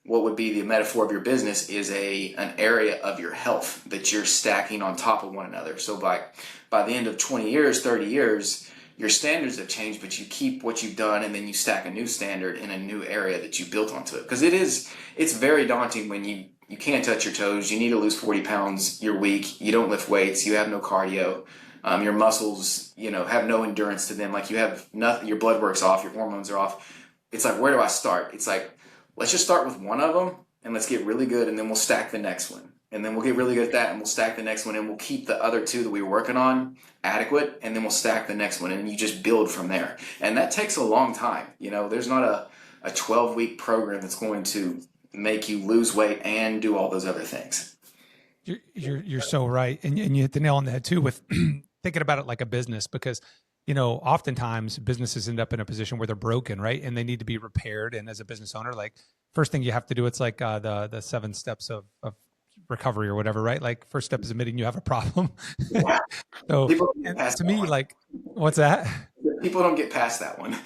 what would be the metaphor of your business is an area of your health that you're stacking on top of one another. So by the end of 20 years, 30 years, your standards have changed, but you keep what you've done and then you stack a new standard in a new area that you built onto it. Because it's very daunting when you can't touch your toes, you need to lose 40 pounds, you're weak, you don't lift weights, you have no cardio, your muscles, have no endurance to them, like you have nothing, your blood work's off, your hormones are off. It's like, where do I start? It's like, let's just start with one of them and let's get really good and then we'll stack the next one. And then we'll get really good at that and we'll stack the next one and we'll keep the other two that we were working on adequate and then we'll stack the next one and you just build from there. And that takes a long time. There's not a 12-week program that's going to make you lose weight and do all those other things. You're so right. And you hit the nail on the head too with thinking about it like a business, because oftentimes businesses end up in a position where they're broken, right? And they need to be repaired. And as a business owner, like first thing you have to do, it's like the 7 steps of recovery or whatever, right? Like first step is admitting you have a problem. Yeah. So to me, like, what's that? People don't get past that one.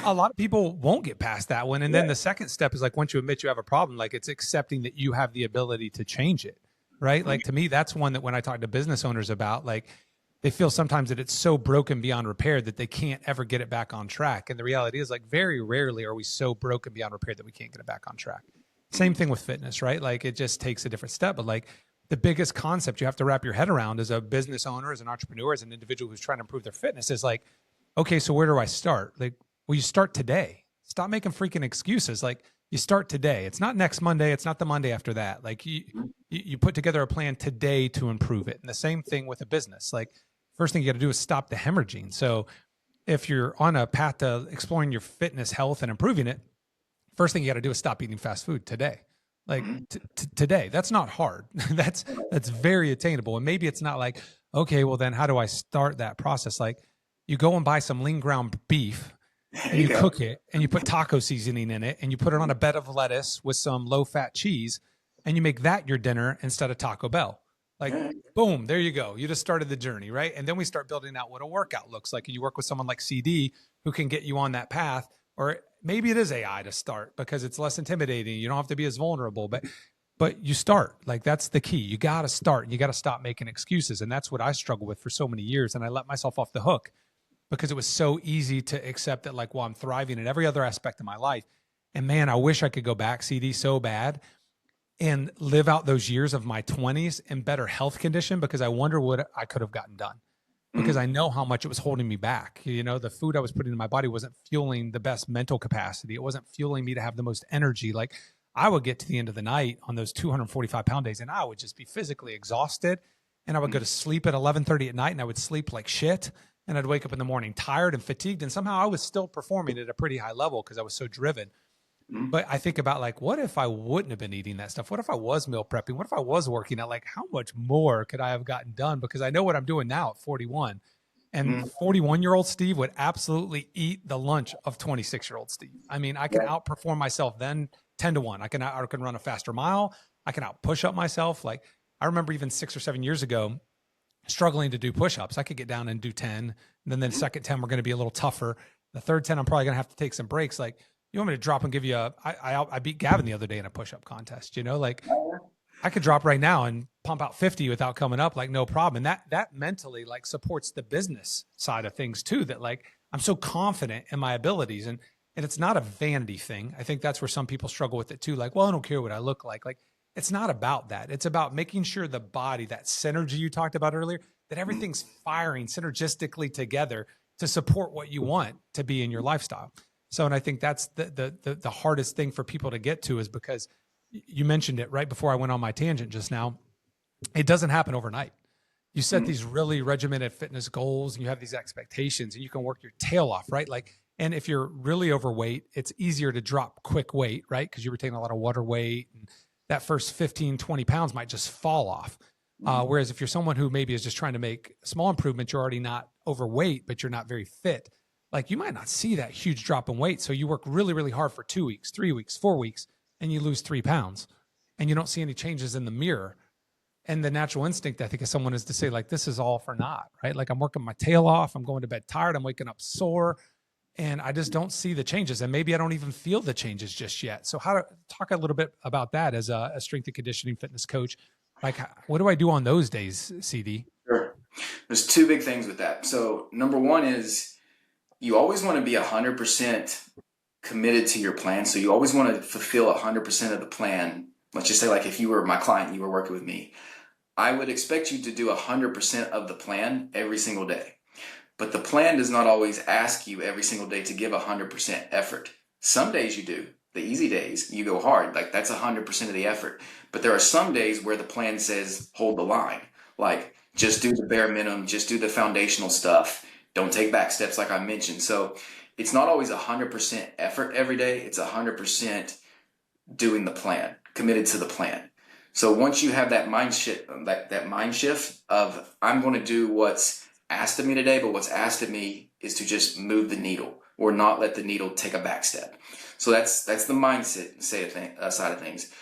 A lot of people won't get past that one. And then the second step is like, once you admit you have a problem, like it's accepting that you have the ability to change it, right? Like to me, that's one that when I talk to business owners about, like they feel sometimes that it's so broken beyond repair that they can't ever get it back on track. And the reality is like very rarely are we so broken beyond repair that we can't get it back on track. Same thing with fitness, right? Like it just takes a different step, but like the biggest concept you have to wrap your head around as a business owner, as an entrepreneur, as an individual who's trying to improve their fitness is like, okay, so where do I start? Like, well, you start today. Stop making freaking excuses. Like you start today. It's not next Monday. It's not the Monday after that. Like you put together a plan today to improve it. And the same thing with a business. Like first thing you got to do is stop the hemorrhaging. So if you're on a path to exploring your fitness, health, and improving it, first thing you got to do is stop eating fast food today. Like today. That's not hard. That's very attainable. And maybe it's not like, okay, well then how do I start that process? Like you go and buy some lean ground beef and you cook it and you put taco seasoning in it and you put it on a bed of lettuce with some low fat cheese and you make that your dinner instead of Taco Bell. Like, boom, there you go. You just started the journey, right? And then we start building out what a workout looks like. And you work with someone like CD who can get you on that path. Or maybe it is AI to start because it's less intimidating. You don't have to be as vulnerable, but you start. Like that's the key. You got to start. You got to stop making excuses. And that's what I struggled with for so many years. And I let myself off the hook because it was so easy to accept that like, well, I'm thriving in every other aspect of my life. And man, I wish I could go back, CD, so bad, and live out those years of my 20s in better health condition because I wonder what I could have gotten done. Because I know how much it was holding me back. The food I was putting in my body wasn't fueling the best mental capacity. It wasn't fueling me to have the most energy. Like I would get to the end of the night on those 245-pound days and I would just be physically exhausted. And I would go to sleep at 11:30 at night and I would sleep like shit. And I'd wake up in the morning tired and fatigued. And somehow I was still performing at a pretty high level because I was so driven. But I think about like, what if I wouldn't have been eating that stuff? What if I was meal prepping? What if I was working out? Like how much more could I have gotten done? Because I know what I'm doing now at 41 and 41-year-old Steve would absolutely eat the lunch of 26-year-old Steve. I mean, I can outperform myself then 10-1. I can run a faster mile. I can out push up myself. Like I remember even 6 or 7 years ago, struggling to do push-ups. I could get down and do 10. And then the second 10, we're going to be a little tougher. The third 10, I'm probably going to have to take some breaks. Like, you want me to drop and give you I beat Gavin the other day in a push-up contest, like I could drop right now and pump out 50 without coming up, like no problem. And that mentally like supports the business side of things too, that like, I'm so confident in my abilities, and it's not a vanity thing. I think that's where some people struggle with it too. Like, well, I don't care what I look like. Like, it's not about that. It's about making sure the body, that synergy you talked about earlier, that everything's firing synergistically together to support what you want to be in your lifestyle. So, and I think that's the hardest thing for people to get to, is because you mentioned it right before I went on my tangent just now. It doesn't happen overnight. You set these really regimented fitness goals and you have these expectations and you can work your tail off, right? Like, and if you're really overweight, it's easier to drop quick weight, right? Because you retain a lot of water weight, and that first 15, 20 pounds might just fall off. Whereas if you're someone who maybe is just trying to make small improvements, you're already not overweight, but you're not very fit. Like, you might not see that huge drop in weight. So you work really, really hard for 2 weeks, 3 weeks, 4 weeks, and you lose 3 pounds and you don't see any changes in the mirror. And the natural instinct, I think, of someone is to say, like, this is all for naught, right? Like, I'm working my tail off. I'm going to bed tired. I'm waking up sore, and I just don't see the changes. And maybe I don't even feel the changes just yet. So how to talk a little bit about that as a strength and conditioning fitness coach? Like, what do I do on those days, CD? Sure. There's two big things with that. So number one is you always want to be 100% committed to your plan. So you always want to fulfill 100% of the plan. Let's just say, like, if you were my client, you were working with me, I would expect you to do 100% of the plan every single day. But the plan does not always ask you every single day to give 100% effort. Some days you do. The easy days, you go hard. Like, that's 100% of the effort. But there are some days where the plan says, hold the line. Like, just do the bare minimum. Just do the foundational stuff. Don't take back steps, like I mentioned. So it's not always 100% effort every day. It's 100% doing the plan, committed to the plan. So once you have that mind shift, that mind shift of, I'm going to do what's asked of me today, but what's asked of me is to just move the needle or not let the needle take a back step. So that's the mindset side of things.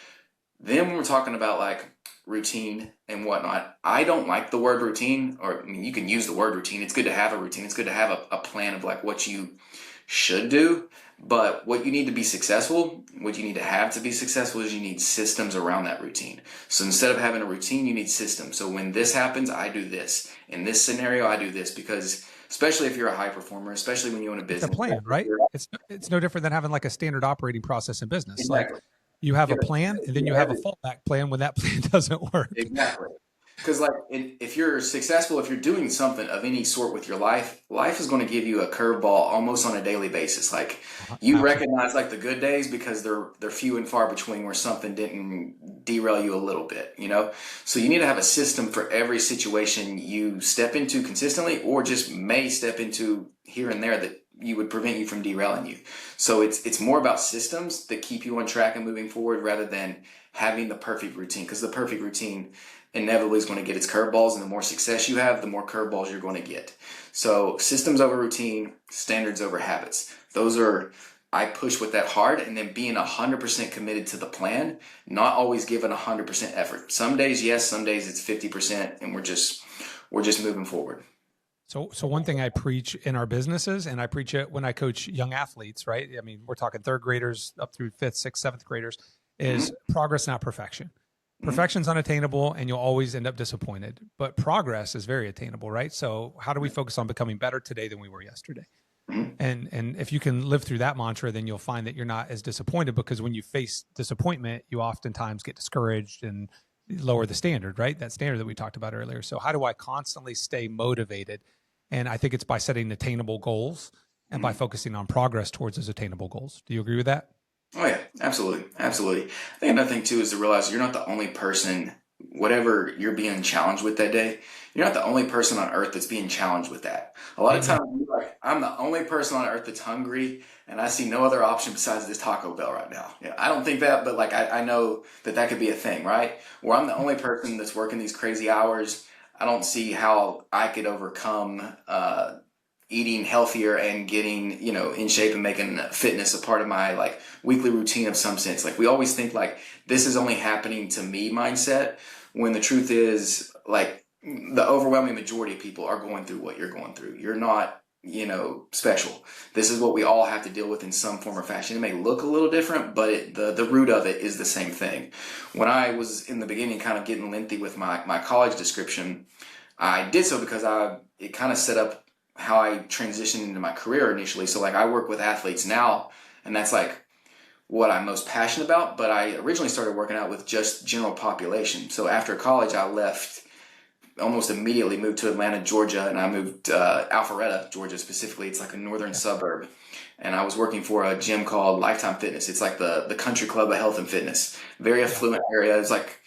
Then when we're talking about like routine and whatnot, I don't like the word routine, or I mean, you can use the word routine. It's good to have a routine. It's good to have a plan of like what you should do. But what you need to be successful, what you need to have to be successful, is you need systems around that routine. So instead of having a routine, you need systems. So when this happens, I do this. In this scenario, I do this, because especially if you're a high performer, especially when you own a business. It's a plan, right? It's no different than having like a standard operating process in business. Exactly. Like, you have a plan and then you have a fallback plan when that plan doesn't work. Exactly. Because like, if you're successful, if you're doing something of any sort with your life is going to give you a curveball almost on a daily basis. Like, you recognize like the good days because they're few and far between, where something didn't derail you a little bit, So you need to have a system for every situation you step into consistently, or just may step into here and there that you would prevent you from derailing you. So it's more about systems that keep you on track and moving forward, rather than having the perfect routine, because the perfect routine inevitably is going to get its curveballs, and the more success you have, the more curveballs you're going to get. So systems over routine, standards over habits. I push with that hard, and then being 100% committed to the plan, not always giving 100% effort. Some days, yes, some days it's 50%, and we're just moving forward. So one thing I preach in our businesses, and I preach it when I coach young athletes, right? I mean, we're talking third graders up through fifth, sixth, seventh graders, is progress, not perfection. Perfection's unattainable and you'll always end up disappointed, but progress is very attainable, right? So how do we focus on becoming better today than we were yesterday? And if you can live through that mantra, then you'll find that you're not as disappointed, because when you face disappointment, you oftentimes get discouraged and lower the standard, right? That standard that we talked about earlier. So how do I constantly stay motivated? And I think it's by setting attainable goals and by focusing on progress towards those attainable goals. Do you agree with that? Oh yeah, absolutely. Absolutely. I think another thing too is to realize you're not the only person, whatever you're being challenged with that day, you're not the only person on earth that's being challenged with that. A lot of times you're like, I'm the only person on earth that's hungry and I see no other option besides this Taco Bell right now. Yeah, I don't think that, but like, I know that could be a thing, right? Where I'm the only person that's working these crazy hours. I don't see how I could overcome, eating healthier and getting, in shape and making fitness a part of my like weekly routine of some sense. Like, we always think like this is only happening to me mindset, when the truth is like the overwhelming majority of people are going through what you're going through. You're not, special. This is what we all have to deal with in some form or fashion. It may look a little different, but the root of it is the same thing. When I was in the beginning kind of getting lengthy with my college description, I did so because it kind of set up how I transitioned into my career initially. So like I work with athletes now, and that's like what I'm most passionate about. But I originally started working out with just general population. So after college, I left almost immediately, moved to Atlanta, Georgia, and I moved Alpharetta, Georgia specifically. It's like a northern suburb. And I was working for a gym called Lifetime Fitness. It's like the country club of health and fitness. Very affluent area. It's like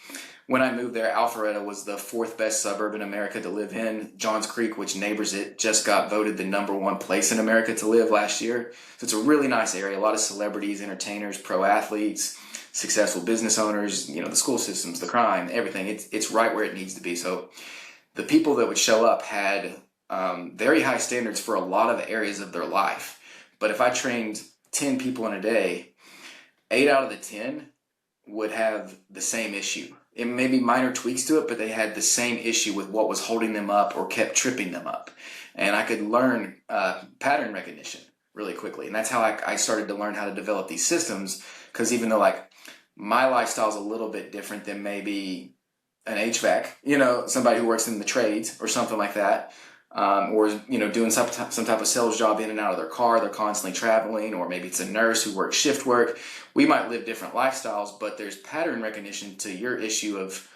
when I moved there, Alpharetta was the fourth best suburb in America to live in. Johns Creek, which neighbors it, just got voted the #1 place in America to live last year. So it's a really nice area. A lot of celebrities, entertainers, pro athletes, successful business owners, the school systems, the crime, everything. It's right where it needs to be. So the people that would show up had very high standards for a lot of areas of their life. But if I trained 10 people in a day, 8 out of the 10 would have the same issue. It may be minor tweaks to it, but they had the same issue with what was holding them up or kept tripping them up. And I could learn pattern recognition really quickly. And that's how I started to learn how to develop these systems. Because even though like my lifestyle is a little bit different than maybe an HVAC, somebody who works in the trades or something like that, or doing some type of sales job in and out of their car, they're constantly traveling, or maybe it's a nurse who works shift work. We might live different lifestyles, but there's pattern recognition to your issue of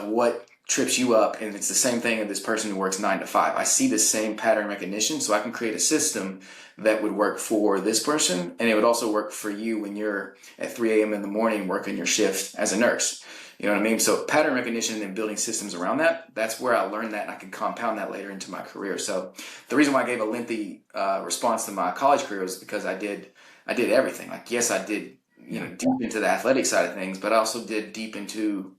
what trips you up, and it's the same thing of this person who works 9 to 5. I see the same pattern recognition, so I can create a system that would work for this person, and it would also work for you when you're at 3 a.m. in the morning working your shift as a nurse. You know what I mean? So pattern recognition and building systems around that's where I learned that, and I can compound that later into my career. So the reason why I gave a lengthy response to my college career was because I did everything. Like, yes, I did, deep into the athletic side of things, but I also did deep into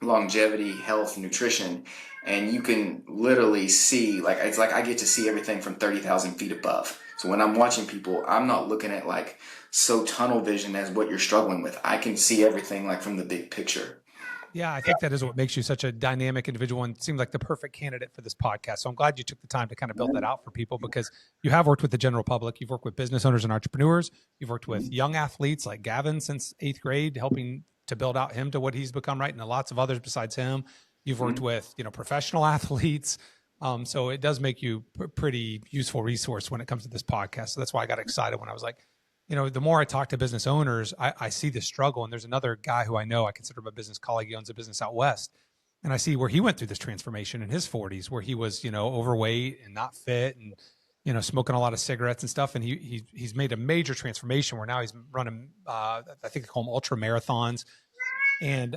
longevity, health, nutrition. And you can literally see, like, it's like I get to see everything from 30,000 feet above. So when I'm watching people, I'm not looking at like so tunnel vision as what you're struggling with. I can see everything like from the big picture. Yeah, I think that is what makes you such a dynamic individual and seemed like the perfect candidate for this podcast. So I'm glad you took the time to kind of build that out for people, because you have worked with the general public. You've worked with business owners and entrepreneurs. You've worked with young athletes like Gavin since 8th grade, helping to build out him to what he's become, right? And lots of others besides him. You've worked with, professional athletes. So it does make you a pretty useful resource when it comes to this podcast. So that's why I got excited when I was like, the more I talk to business owners, I see the struggle. And there's another guy who I know, I consider him a business colleague. He owns a business out west. And I see where he went through this transformation in his 40s, where he was, overweight and not fit and, smoking a lot of cigarettes and stuff. And he's made a major transformation where now he's running, I think they call them ultra marathons, and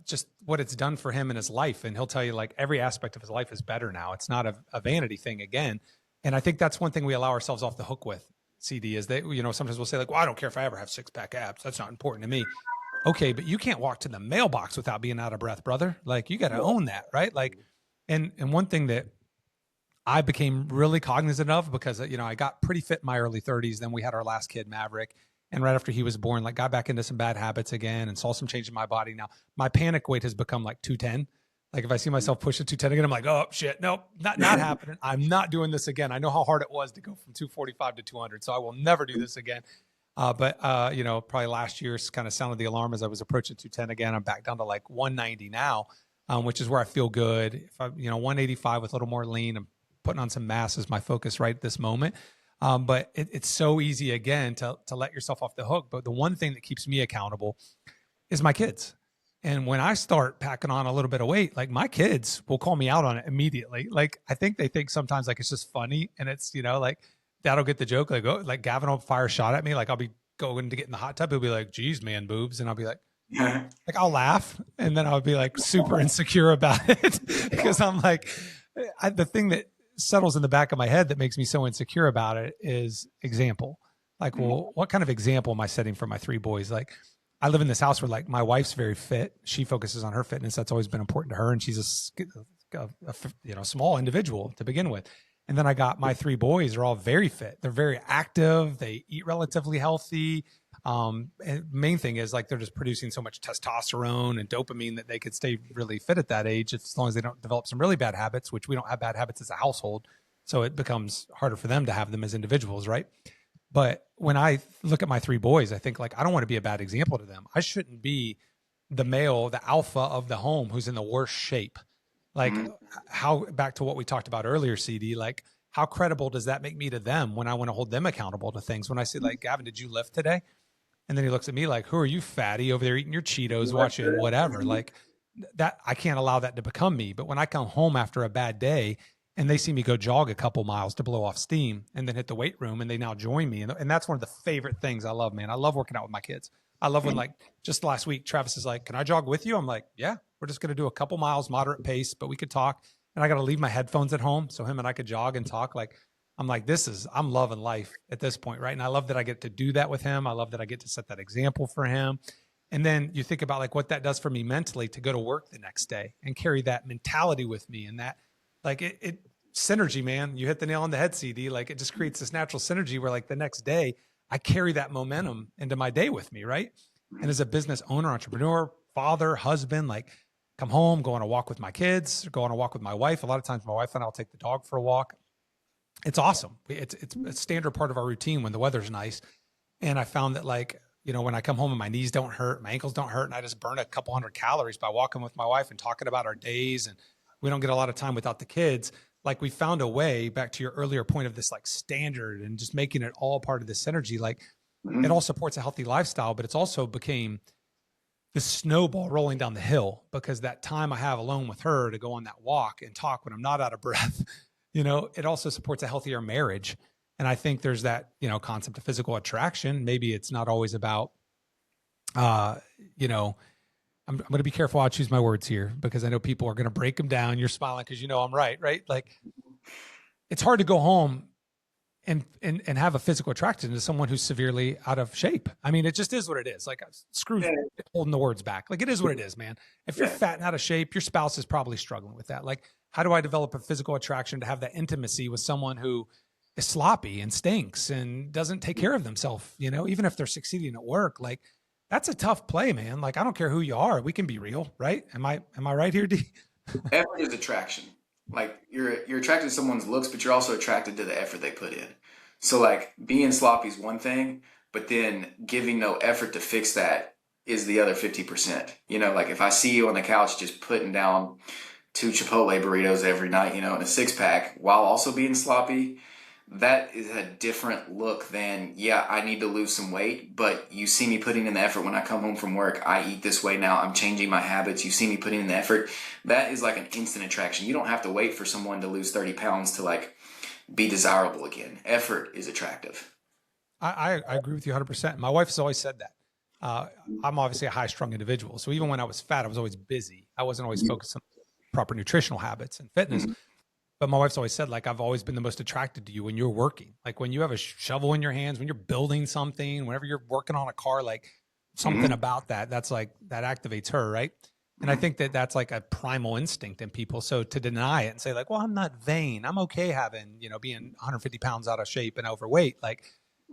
just what it's done for him in his life. And he'll tell you like every aspect of his life is better now. It's not a vanity thing again. And I think that's one thing we allow ourselves off the hook with, CD, is that, sometimes we'll say like, well, I don't care if I ever have 6-pack abs. That's not important to me. Okay, but you can't walk to the mailbox without being out of breath, brother. Like, you got to own that, right? Like, and one thing that I became really cognizant of, because, I got pretty fit in my early 30s. Then we had our last kid, Maverick. And right after he was born, like, got back into some bad habits again and saw some change in my body. Now, my panic weight has become like 210. Like, if I see myself push to 210 again, I'm like, oh shit, nope, not happening. I'm not doing this again. I know how hard it was to go from 245 to 200. So I will never do this again. But probably last year kind of sounded the alarm as I was approaching 210 again. I'm back down to like 190 now, which is where I feel good. If I, 185 with a little more lean, I'm putting on some mass as my focus right this moment. But it's so easy again to let yourself off the hook. But the one thing that keeps me accountable is my kids. And when I start packing on a little bit of weight, like, my kids will call me out on it immediately. Like, I think they think sometimes like it's just funny, and it's, like, that'll get the joke. Like, oh, like Gavin will fire a shot at me. Like, I'll be going to get in the hot tub. He'll be like, geez, man, boobs. And I'll be like, like, I'll laugh. And then I'll be like super insecure about it because I'm like, the thing that settles in the back of my head that makes me so insecure about it is example. Like, well, what kind of example am I setting for my 3 boys? Like, I live in this house where like my wife's very fit. She focuses on her fitness. That's always been important to her. And she's a small individual to begin with. And then I got my 3 boys are all very fit. They're very active. They eat relatively healthy. And main thing is like they're just producing so much testosterone and dopamine that they could stay really fit at that age, as long as they don't develop some really bad habits, which we don't have bad habits as a household. So it becomes harder for them to have them as individuals, right? But when I look at my three boys, I think like I don't want to be a bad example to them. I shouldn't be the male, the alpha of the home who's in the worst shape. Like Mhm. how back to what we talked about earlier, CD, like how credible does that make me to them when I want to hold them accountable to things? When I say like, Gavin, did you lift today? And then he looks at me like, who are you, fatty, over there eating your Cheetos, watching whatever? Like that, I can't allow that to become me. But when I come home after a bad day and they see me go jog a couple miles to blow off steam and then hit the weight room and they now join me. And that's one of the favorite things I love, man. I love working out with my kids. I love when like just last week, Travis is like, can I jog with you? I'm like, yeah, we're just going to do a couple miles, moderate pace, but we could talk. And I got to leave my headphones at home so him and I could jog and talk. Like, I'm like, I'm loving life at this point, right? And I love that I get to do that with him. I love that I get to set that example for him. And then you think about like what that does for me mentally to go to work the next day and carry that mentality with me. And that like it synergy, man, you hit the nail on the head, CD. Like it just creates this natural synergy where like the next day I carry that momentum into my day with me, right? And as a business owner, entrepreneur, father, husband, like come home, go on a walk with my kids, go on a walk with my wife. A lot of times my wife and I'll take the dog for a walk. It's awesome. It's a standard part of our routine when the weather's nice. And I found that like, you know, when I come home and my knees don't hurt, my ankles don't hurt, and I just burn a couple hundred calories by walking with my wife and talking about our days. And we don't get a lot of time without the kids. Like we found a way back to your earlier point of this like standard and just making it all part of this synergy. Like it all supports a healthy lifestyle, but it's also became this snowball rolling down the hill because that time I have alone with her to go on that walk and talk when I'm not out of breath, you know, it also supports a healthier marriage. And I think there's that, you know, concept of physical attraction. Maybe it's not always about, uh, you know, I'm going to be careful how I choose my words here because I know people are going to break them down. You're smiling because you know I'm right, right? Like it's hard to go home and have a physical attraction to someone who's severely out of shape. I mean, it just is what it is. Like screw holding the words back. Like it is what it is, man. If you're fat and out of shape, your spouse is probably struggling with that. Like, how do I develop a physical attraction to have that intimacy with someone who is sloppy and stinks and doesn't take care of themselves? You know, even if they're succeeding at work, like that's a tough play, man. Like I don't care who you are, we can be real, right? Am I right here, D? Effort is attraction. Like you're attracted to someone's looks, but you're also attracted to the effort they put in. So like being sloppy is one thing, but then giving no effort to fix that is the other 50%. You know, like if I see you on the couch just putting down two Chipotle burritos every night, you know, in a six pack while also being sloppy, that is a different look than, yeah, I need to lose some weight, but you see me putting in the effort when I come home from work. I eat this way now. I'm changing my habits. You see me putting in the effort. That is like an instant attraction. You don't have to wait for someone to lose 30 pounds to like be desirable again. Effort is attractive. I agree with you 100%. My wife has always said that. I'm obviously a high strung individual. So even when I was fat, I was always busy. I wasn't always focused on proper nutritional habits and fitness. Mhm. But my wife's always said, like, I've always been the most attracted to you when you're working. Like when you have a shovel in your hands, when you're building something, whenever you're working on a car, like something Mhm. about that, that's like, that activates her. Right. And I think that that's like a primal instinct in people. So to deny it and say like, well, I'm not vain. I'm okay having, you know, being 150 pounds out of shape and overweight. Like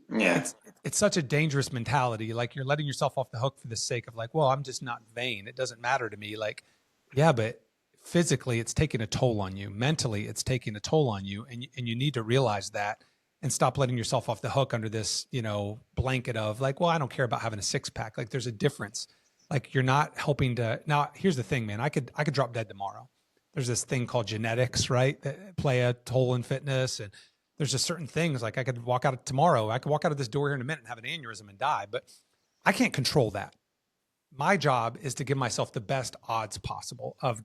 Yeah. it's, it's such a dangerous mentality. Like you're letting yourself off the hook for the sake of like, well, I'm just not vain. It doesn't matter to me. Like, yeah, but physically it's taking a toll on you. Mentally it's taking a toll on you. And you need to realize that and stop letting yourself off the hook under this, you know, blanket of like, well, I don't care about having a six pack. Like there's a difference. Like you're not helping to, now here's the thing, man, I could drop dead tomorrow. There's this thing called genetics, right? That play a toll in fitness. And there's just certain things like I could walk out of tomorrow. I could walk out of this door here in a minute and have an aneurysm and die, but I can't control that. My job is to give myself the best odds possible of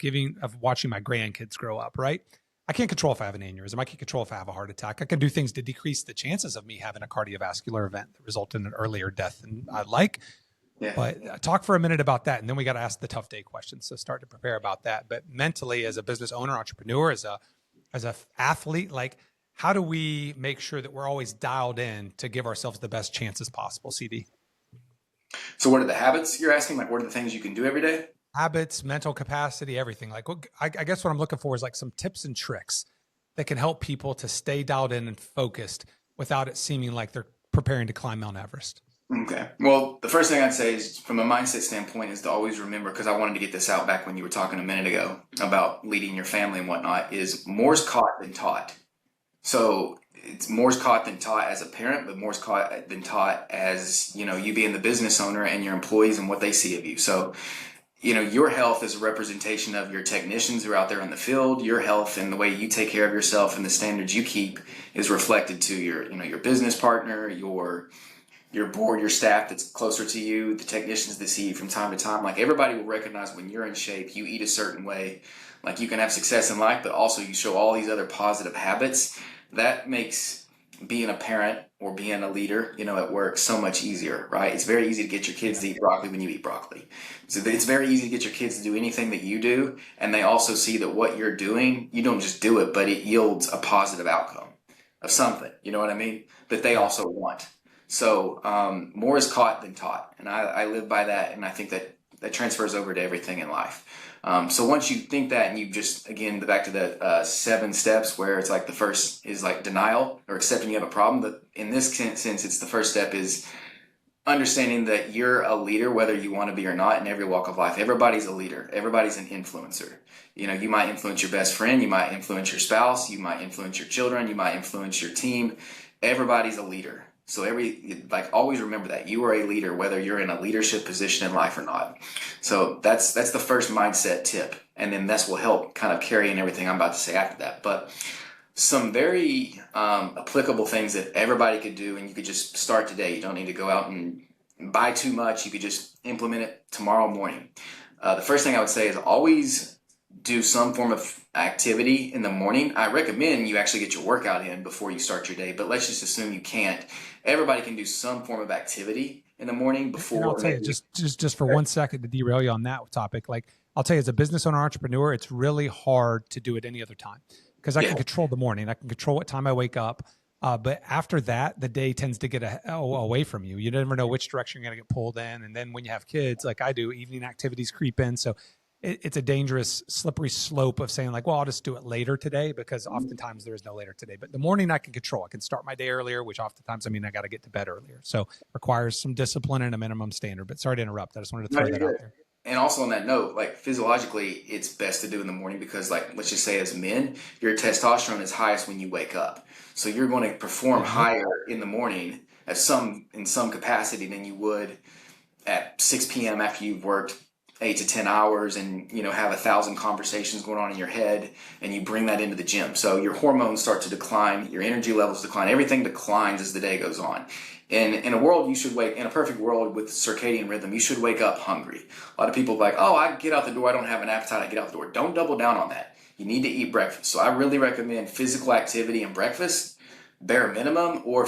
watching my grandkids grow up, right? I can't control if I have an aneurysm. I can't control if I have a heart attack. I can do things to decrease the chances of me having a cardiovascular event that result in an earlier death than I'd like. Yeah. But talk for a minute about that. And then we got to ask the tough day questions. So start to prepare about that. But mentally, as a business owner, entrepreneur, as a athlete, like how do we make sure that we're always dialed in to give ourselves the best chances possible, CD? So what are the habits you're asking? Like what are the things you can do every day? Habits, mental capacity, everything. Like I guess what I'm looking for is like some tips and tricks that can help people to stay dialed in and focused without it seeming like they're preparing to climb Mount Everest. Okay. Well, the first thing I'd say is from a mindset standpoint is to always remember, because I wanted to get this out back when you were talking a minute ago about leading your family and whatnot, is more's caught than taught. So it's more's caught than taught as a parent, but more's caught than taught as, you being the business owner and your employees and what they see of you. So, your health is a representation of your technicians who are out there in the field. Your health and the way you take care of yourself and the standards you keep is reflected to your business partner, your board, your staff that's closer to you, the technicians that see you from time to time. Like, everybody will recognize when you're in shape, you eat a certain way, like you can have success in life, but also you show all these other positive habits. That makes being a parent or being a leader, at work so much easier, right? It's very easy to get your kids to eat broccoli when you eat broccoli. So it's very easy to get your kids to do anything that you do. And they also see that what you're doing, you don't just do it, but it yields a positive outcome of something, you know what I mean? That they also want. So more is caught than taught, and I live by that, and I think that transfers over to everything in life. So once you think that, and you just, again, back to the 7 steps, where it's like the first is like denial or accepting you have a problem. But in this sense, it's the first step is understanding that you're a leader, whether you want to be or not, in every walk of life. Everybody's a leader. Everybody's an influencer. You might influence your best friend, you might influence your spouse, you might influence your children, you might influence your team. Everybody's a leader. So always remember that you are a leader, whether you're in a leadership position in life or not. So that's the first mindset tip. And then this will help kind of carry in everything I'm about to say after that. But some very applicable things that everybody could do, and you could just start today. You don't need to go out and buy too much. You could just implement it tomorrow morning. The first thing I would say is always do some form of activity in the morning. I recommend you actually get your workout in before you start your day, but let's just assume you can't. Everybody can do some form of activity in the morning before. And I'll tell you, just for 1 second to derail you on that topic, like I'll tell you, as a business owner, entrepreneur, it's really hard to do it any other time because I can control the morning. I can control what time I wake up. But after that, the day tends to get away from you. You never know which direction you're going to get pulled in. And then when you have kids, like I do, evening activities creep in. So it's a dangerous, slippery slope of saying like, well, I'll just do it later today, because oftentimes there is no later today. But the morning I can control. I can start my day earlier, which oftentimes, I got to get to bed earlier. So requires some discipline and a minimum standard. But sorry to interrupt. I just wanted to throw that out there. And also on that note, like physiologically, it's best to do in the morning because, like, let's just say as men, your testosterone is highest when you wake up. So you're going to perform higher in the morning in some capacity than you would at 6 p.m. after you've worked 8 to 10 hours and have 1,000 conversations going on in your head, and you bring that into the gym. So your hormones start to decline, your energy levels decline, everything declines as the day goes on. In a world, in a perfect world with circadian rhythm, you should wake up hungry. A lot of people are like, oh, I get out the door, I don't have an appetite, I get out the door. Don't double down on that. You need to eat breakfast. So I really recommend physical activity and breakfast, bare minimum, or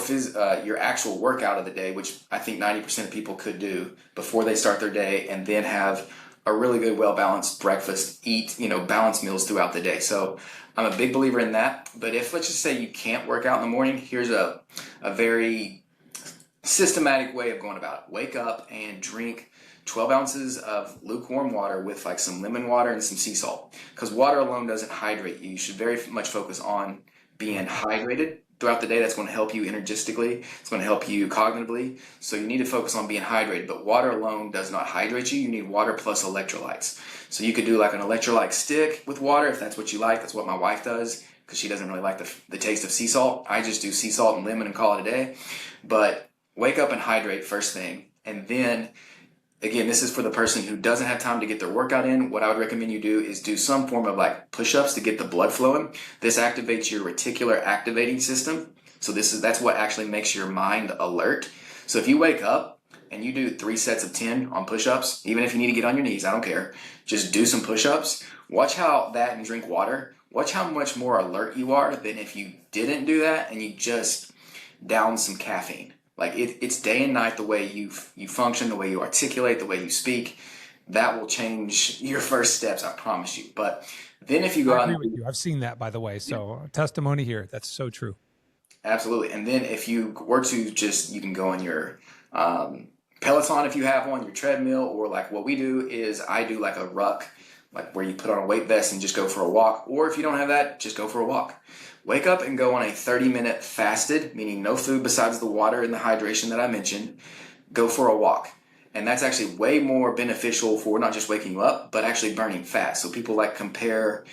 your actual workout of the day, which I think 90% of people could do before they start their day, and then have a really good, well-balanced breakfast, eat, balanced meals throughout the day. So I'm a big believer in that. But if, let's just say you can't work out in the morning, here's a very systematic way of going about it. Wake up and drink 12 ounces of lukewarm water with like some lemon water and some sea salt. Because water alone doesn't hydrate you. You should very much focus on being hydrated throughout the day. That's going to help you energistically. It's going to help you cognitively. So you need to focus on being hydrated. But water alone does not hydrate you. You need water plus electrolytes. So you could do like an electrolyte stick with water if that's what you like. That's what my wife does because she doesn't really like the taste of sea salt. I just do sea salt and lemon and call it a day. But wake up and hydrate first thing. And then, again, this is for the person who doesn't have time to get their workout in. What I would recommend you do is do some form of like push-ups to get the blood flowing. This activates your reticular activating system. So that's what actually makes your mind alert. So if you wake up and you do 3 sets of 10 on push-ups, even if you need to get on your knees, I don't care. Just do some push-ups. Watch how that, and drink water. Watch how much more alert you are than if you didn't do that and you just down some caffeine. Like it's day and night the way you function, the way you articulate, the way you speak. That will change your first steps, I promise you. But then if you go out, I agree with you. I've seen that, by the way. So testimony here. That's so true. Absolutely. And then if you were to you can go on your Peloton if you have one, your treadmill, or like what we do is I do like a ruck, like where you put on a weight vest and just go for a walk. Or if you don't have that, just go for a walk. Wake up and go on a 30-minute fasted, meaning no food besides the water and the hydration that I mentioned. go for a walk. And that's actually way more beneficial for not just waking you up, but actually burning fat. So people like compare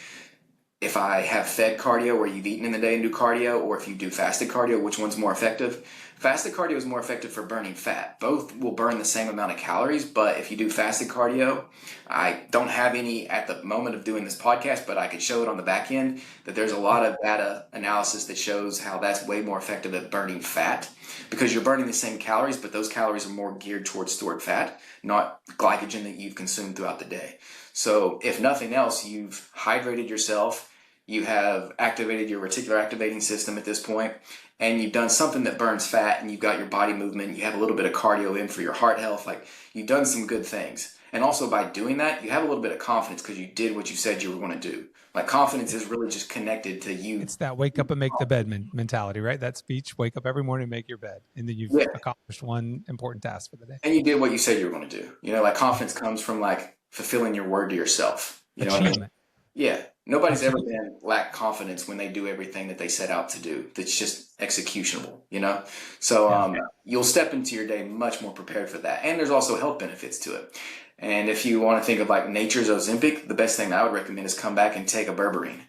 if I have fed cardio where you've eaten in the day and do cardio, or if you do fasted cardio, which one's more effective? Fasted cardio is more effective for burning fat. Both will burn the same amount of calories, but if you do fasted cardio, I don't have any at the moment of doing this podcast, but I could show it on the back end that there's a lot of data analysis that shows how that's way more effective at burning fat because you're burning the same calories, but those calories are more geared towards stored fat, not glycogen that you've consumed throughout the day. So if nothing else, you've hydrated yourself, you have activated your reticular activating system at this point, and you've done something that burns fat, and you've got your body movement, you have a little bit of cardio in for your heart health, like you've done some good things. And also by doing that, you have a little bit of confidence because you did what you said you were going to do. Like confidence is really just connected to you. It's that wake up and make the bed mentality, right? That speech, wake up every morning and make your bed. And then you've accomplished one important task for the day. And you did what you said you were going to do. You know, like confidence comes from like fulfilling your word to yourself. You know what I mean? Yeah. Nobody's ever been lack confidence when they do everything that they set out to do. That's just executionable, you know? So you'll step into your day much more prepared for that. And there's also health benefits to it. And if you want to think of like nature's Ozempic, the best thing that I would recommend is come back and take a berberine.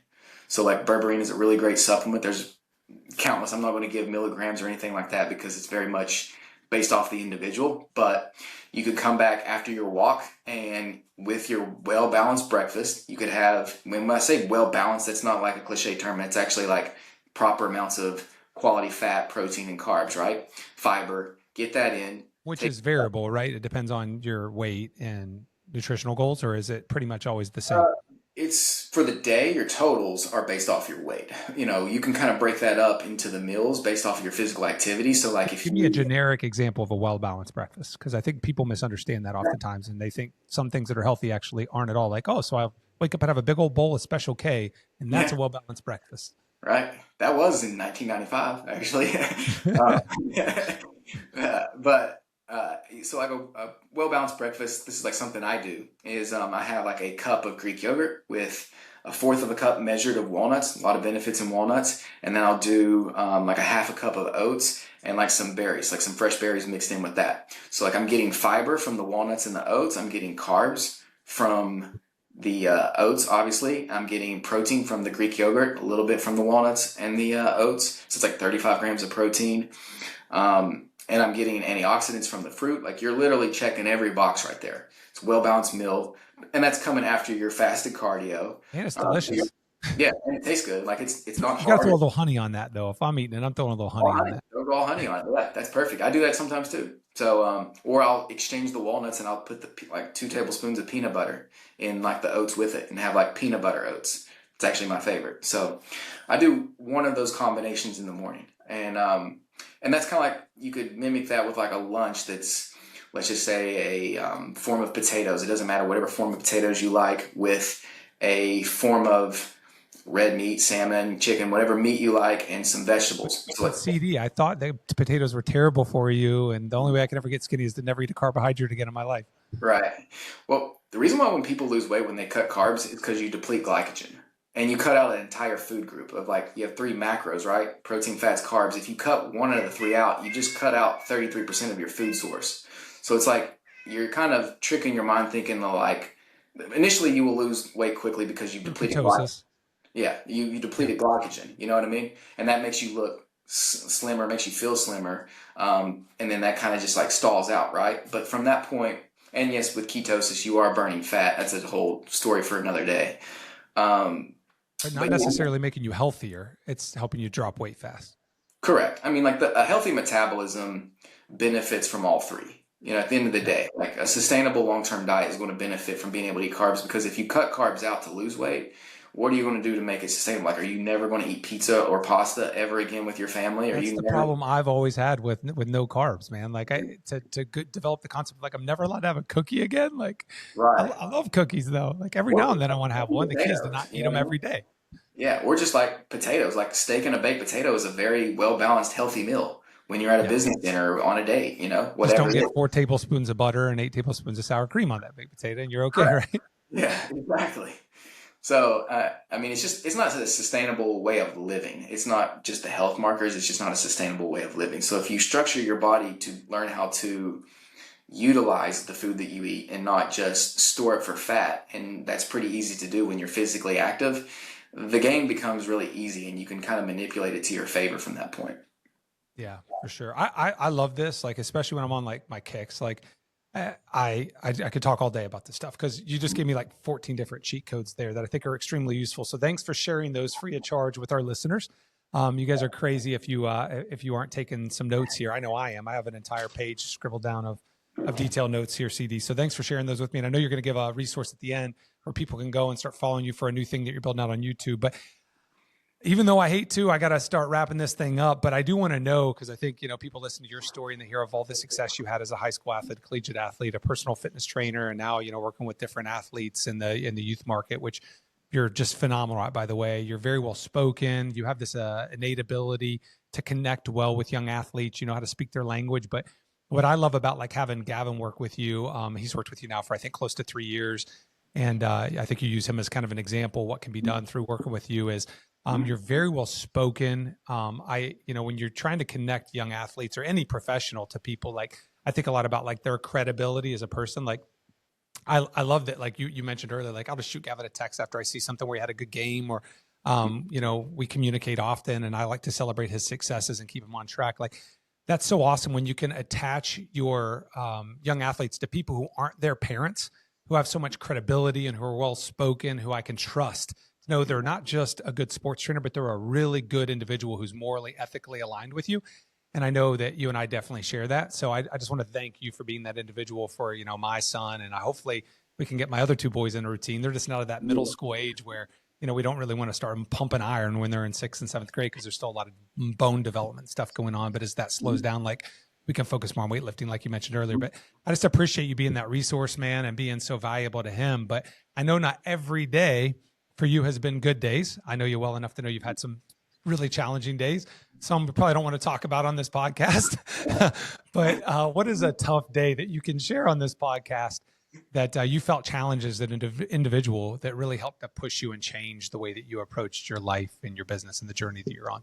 So like berberine is a really great supplement. There's countless. I'm not going to give milligrams or anything like that because it's very much based off the individual. But you could come back after your walk and with your well-balanced breakfast, you could have, when I say well-balanced, that's not like a cliche term. It's actually like proper amounts of quality fat, protein, and carbs, right? Fiber, get that in. Which is variable, right? It depends on your weight and nutritional goals, or is it pretty much always the same? It's for the day, your totals are based off your weight. You know, you can kind of break that up into the meals based off of your physical activity. So like if Give me a generic example of a well-balanced breakfast, because I think people misunderstand that oftentimes and they think some things that are healthy actually aren't at all. Like, oh, so I'll wake up and have a big old bowl of Special K and that's a well-balanced breakfast. Right. That was in 1995, actually. So I go a well-balanced breakfast. This is like something I do is I have like a cup of Greek yogurt with a fourth of a cup measured of walnuts, a lot of benefits in walnuts. And then I'll do like a half a cup of oats and like some berries, like some fresh berries mixed in with that. So like I'm getting fiber from the walnuts and the oats. I'm getting carbs from the oats, obviously. I'm getting protein from the Greek yogurt, a little bit from the walnuts and the oats. So it's like 35 grams of protein. And I'm getting antioxidants from the fruit. Like you're literally checking every box right there. It's a well-balanced meal. And that's coming after your fasted cardio. And it's delicious. Yeah, and it tastes good. Like it's not hard. You gotta throw a little honey on that though. If I'm eating it, I'm throwing a little honey on that. Throw raw honey on it. Yeah, that's perfect. I do that sometimes too. So, or I'll exchange the walnuts and I'll put like 2 tablespoons of peanut butter in like the oats with it and have like peanut butter oats. It's actually my favorite. So I do one of those combinations in the morning. And that's kind of like, you could mimic that with like a lunch that's, let's just say a form of potatoes. It doesn't matter, whatever form of potatoes you like, with a form of red meat, salmon, chicken, whatever meat you like, and some vegetables. So CD, I thought that potatoes were terrible for you, and the only way I can ever get skinny is to never eat a carbohydrate again in my life. Right. Well, the reason why when people lose weight when they cut carbs is because you deplete glycogen. And you cut out an entire food group of like, you have 3 macros, right? Protein, fats, carbs. If you cut one of the 3 out, you just cut out 33% of your food source. So it's like, you're kind of tricking your mind thinking like, initially you will lose weight quickly because you've depleted glycogen. Yeah, you depleted glycogen, you know what I mean? And that makes you look slimmer, makes you feel slimmer. And then that kind of just like stalls out, right? But from that point, and yes, with ketosis, you are burning fat. That's a whole story for another day. But not necessarily making you healthier. It's helping you drop weight fast. Correct. I mean, like a healthy metabolism benefits from all 3. You know, at the end of the day, like a sustainable long-term diet is going to benefit from being able to eat carbs, because if you cut carbs out to lose weight, what are you going to do to make it sustainable? Like, are you never going to eat pizza or pasta ever again with your family? That's the problem I've always had with no carbs, man. Like to develop the concept of like, I'm never allowed to have a cookie again. Like, right. I love cookies though. Like every now and then I want to have one. The key is to not eat them every day. Yeah. Or just like potatoes, like steak and a baked potato is a very well-balanced, healthy meal when you're at a business dinner or on a date, you know, whatever. Just don't get 4 tablespoons of butter and 8 tablespoons of sour cream on that baked potato and you're okay, right? Yeah, exactly. So, I mean, it's not a sustainable way of living. It's not just the health markers. It's just not a sustainable way of living. So if you structure your body to learn how to utilize the food that you eat and not just store it for fat. And that's pretty easy to do when you're physically active. The game becomes really easy and you can kind of manipulate it to your favor from that point. Yeah, for sure. I love this, like, especially when I'm on like my kicks. Like I could talk all day about this stuff because you just gave me like 14 different cheat codes there that I think are extremely useful. So thanks for sharing those free of charge with our listeners. You guys are crazy if you aren't taking some notes here. I know I am. I have an entire page scribbled down of detailed notes here, CD. So thanks for sharing those with me. And I know you're going to give a resource at the end where people can go and start following you for a new thing that you're building out on YouTube. But even though I hate to, I got to start wrapping this thing up, but I do want to know, because I think, people listen to your story and they hear of all the success you had as a high school athlete, collegiate athlete, a personal fitness trainer, and now, working with different athletes in the youth market, which you're just phenomenal at, by the way. You're very well spoken. You have this innate ability to connect well with young athletes. You know how to speak their language. But what I love about like having Gavin work with you, he's worked with you now for, I think, close to 3 years. And I think you use him as kind of an example. What can be done through working with you is you're very well spoken. When you're trying to connect young athletes or any professional to people, like I think a lot about like their credibility as a person. Like I love that. Like you mentioned earlier, like I'll just shoot Gavin a text after I see something where he had a good game or, we communicate often and I like to celebrate his successes and keep him on track. Like that's so awesome when you can attach your young athletes to people who aren't their parents, who have so much credibility and who are well spoken, who I can trust. No, they're not just a good sports trainer, but they're a really good individual who's morally, ethically aligned with you. And I know that you and I definitely share that. So I just want to thank you for being that individual for, my son. And hopefully we can get my other 2 boys in a routine. They're just not at that middle school age where, we don't really want to start pumping iron when they're in 6th and 7th grade because there's still a lot of bone development stuff going on. But as that slows down, like we can focus more on weightlifting, like you mentioned earlier. But I just appreciate you being that resource, man, and being so valuable to him. But I know not every day for you has been good days. I know you well enough to know you've had some really challenging days. Some we probably don't want to talk about on this podcast, but what is a tough day that you can share on this podcast that you felt challenges as an individual that really helped to push you and change the way that you approached your life and your business and the journey that you're on?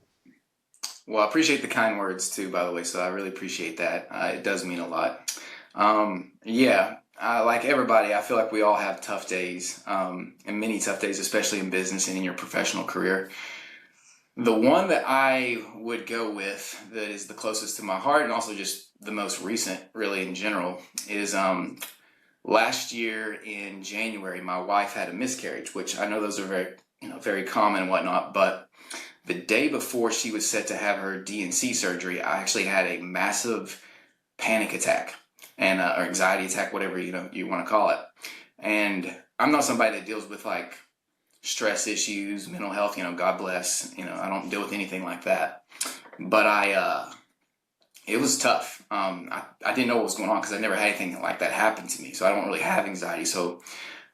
Well, I appreciate the kind words too, by the way. So I really appreciate that. It does mean a lot. Like everybody, I feel like we all have tough days, and many tough days, especially in business and in your professional career. The one that I would go with that is the closest to my heart and also just the most recent, really, in general, is last year in January, my wife had a miscarriage, which I know those are very, very common and whatnot, but the day before she was set to have her DNC surgery, I actually had a massive panic attack and or anxiety attack, whatever you want to call it. And I'm not somebody that deals with like stress issues, mental health. God bless. I don't deal with anything like that. But it was tough. I didn't know what was going on because I never had anything like that happen to me. So I don't really have anxiety. So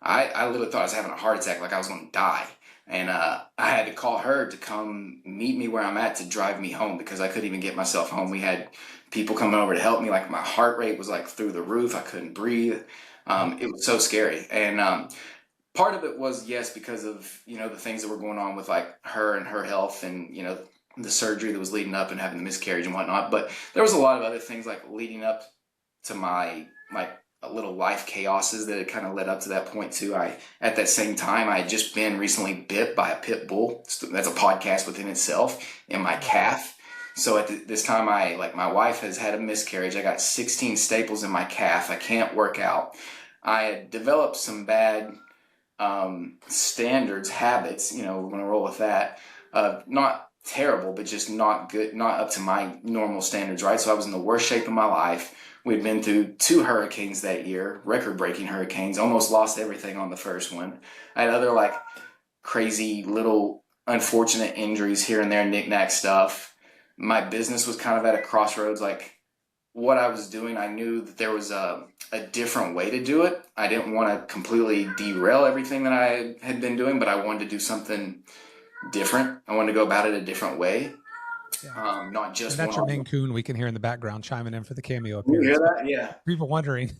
I literally thought I was having a heart attack, like I was going to die. And I had to call her to come meet me where I'm at to drive me home because I couldn't even get myself home. We had people coming over to help me. Like my heart rate was like through the roof. I couldn't breathe. It was so scary. And part of it was, yes, because of, the things that were going on with like her and her health and, the surgery that was leading up and having the miscarriage and whatnot. But there was a lot of other things like leading up to my like little life chaoses that had kind of led up to that point too. At that same time, I had just been recently bit by a pit bull. That's a podcast within itself in my calf. So at this time, my wife has had a miscarriage. I got 16 staples in my calf. I can't work out. I had developed some bad standards, habits, we're going to roll with that. Not terrible, but just not good, not up to my normal standards, right? So I was in the worst shape of my life. We'd been through 2 hurricanes that year, record-breaking hurricanes, almost lost everything on the first one. I had other like crazy little unfortunate injuries here and there, knick-knack stuff. My business was kind of at a crossroads, like what I was doing, I knew that there was a different way to do it. I didn't want to completely derail everything that I had been doing, but I wanted to do something different. I wanted to go about it a different way. Yeah. Not just and that's your Maine Coon we can hear in the background chiming in for the cameo appearance. You hear that? Yeah. People wondering.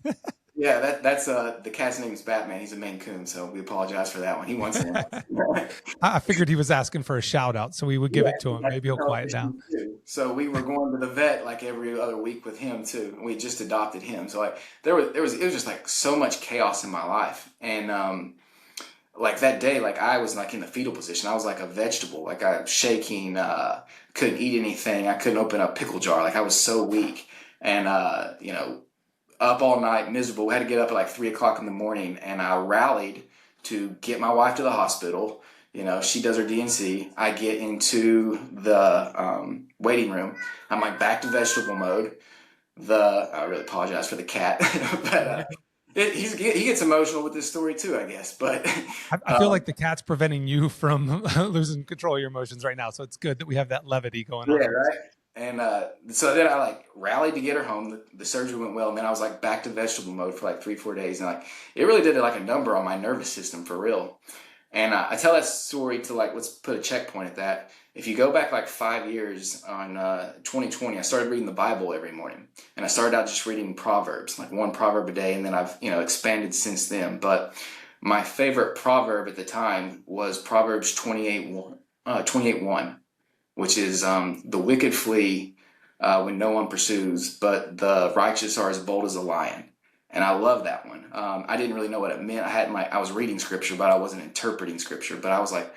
Yeah, that's the cat's name is Batman. He's a Maine Coon, so we apologize for that one. He wants it. I figured he was asking for a shout out, so we would give it to him. Maybe he'll quiet down. So we were going to the vet like every other week with him too. We just adopted him. So like it was just like so much chaos in my life. And like that day, like I was like in the fetal position. I was like a vegetable. Like I was shaking, couldn't eat anything. I couldn't open a pickle jar. Like I was so weak. And you know, up all night, miserable. We had to get up at like 3 o'clock in the morning, and I rallied to get my wife to the hospital. You know, she does her DNC. I get into the waiting room. I'm like back to vegetable mode. I really apologize for the cat, but he gets emotional with this story too, I guess. But I feel like the cat's preventing you from losing control of your emotions right now. So it's good that we have that levity going yeah, on. right. And so then I like rallied to get her home. The surgery went well, and then I was like back to vegetable mode for like 3 4 days, and like it really did like a number on my nervous system for real. And I tell that story to like, let's put a checkpoint at that. If you go back like 5 years on 2020, I started reading the Bible every morning. And I started out just reading Proverbs, like one proverb a day. And then I've, you know, expanded since then. But my favorite proverb at the time was Proverbs 28:1, which is the wicked flee when no one pursues, but the righteous are as bold as a lion. And I love that one. I didn't really know what it meant. I was reading scripture, but I wasn't interpreting scripture. But I was like,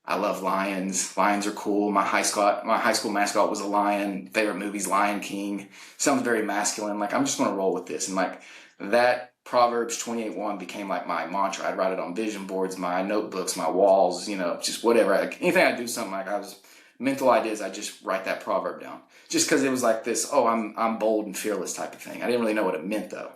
I love lions. Lions are cool. My high school mascot was a lion. Favorite movies, Lion King. Sounds very masculine. Like I'm just gonna roll with this. And like that Proverbs 28:1 became like my mantra. I'd write it on vision boards, my notebooks, my walls, you know, just whatever. Like, anything I do something like I was mental ideas, I just write that proverb down. Just because it was like this, oh, I'm bold and fearless type of thing. I didn't really know what it meant though.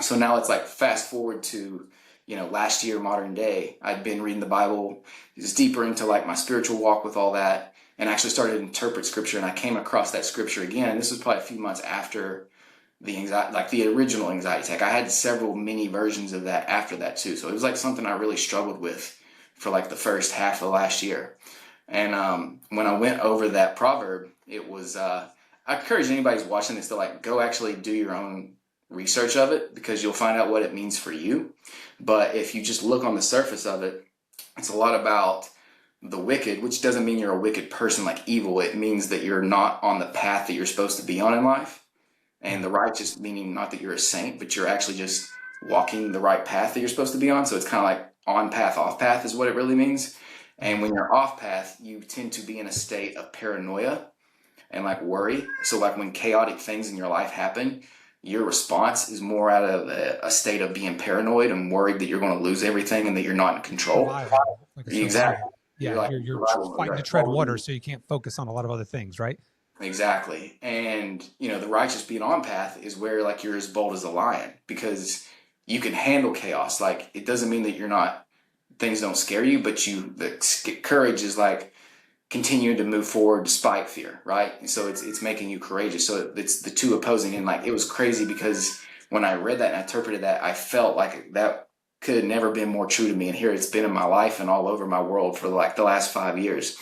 So now it's like fast forward to, you know, last year, modern day, I'd been reading the Bible, just deeper into like my spiritual walk with all that, and actually started to interpret scripture. And I came across that scripture again. And this was probably a few months after the anxiety, like the original anxiety attack. I had several mini versions of that after that too. So it was like something I really struggled with for like the first half of last year. And when I went over that proverb, it was, I encourage anybody who's watching this to like go actually do your own research of it, because you'll find out what it means for you. But if you just look on the surface of it, it's a lot about the wicked, which doesn't mean you're a wicked person like evil. It means that you're not on the path that you're supposed to be on in life. And the righteous meaning not that you're a saint, but you're actually just walking the right path that you're supposed to be on. So it's kind of like on path, off path is what it really means. And when you're off path, you tend to be in a state of paranoia and like worry. So like when chaotic things in your life happen, your response is more out of a state of being paranoid and worried that you're going to lose everything and that you're not in control. Survival, like a Exactly. survival. You're Yeah, like you're survival mode, fighting to right? tread water, so you can't focus on a lot of other things, right? Exactly. And, you know, the righteous being on path is where like you're as bold as a lion, because you can handle chaos. Like it doesn't mean that you're not, things don't scare you, but the courage is like continuing to move forward despite fear, right? And so it's making you courageous. So it's the two opposing. And like it was crazy because when I read that and I interpreted that, I felt like that could have never been more true to me. And here it's been in my life and all over my world for like the last 5 years.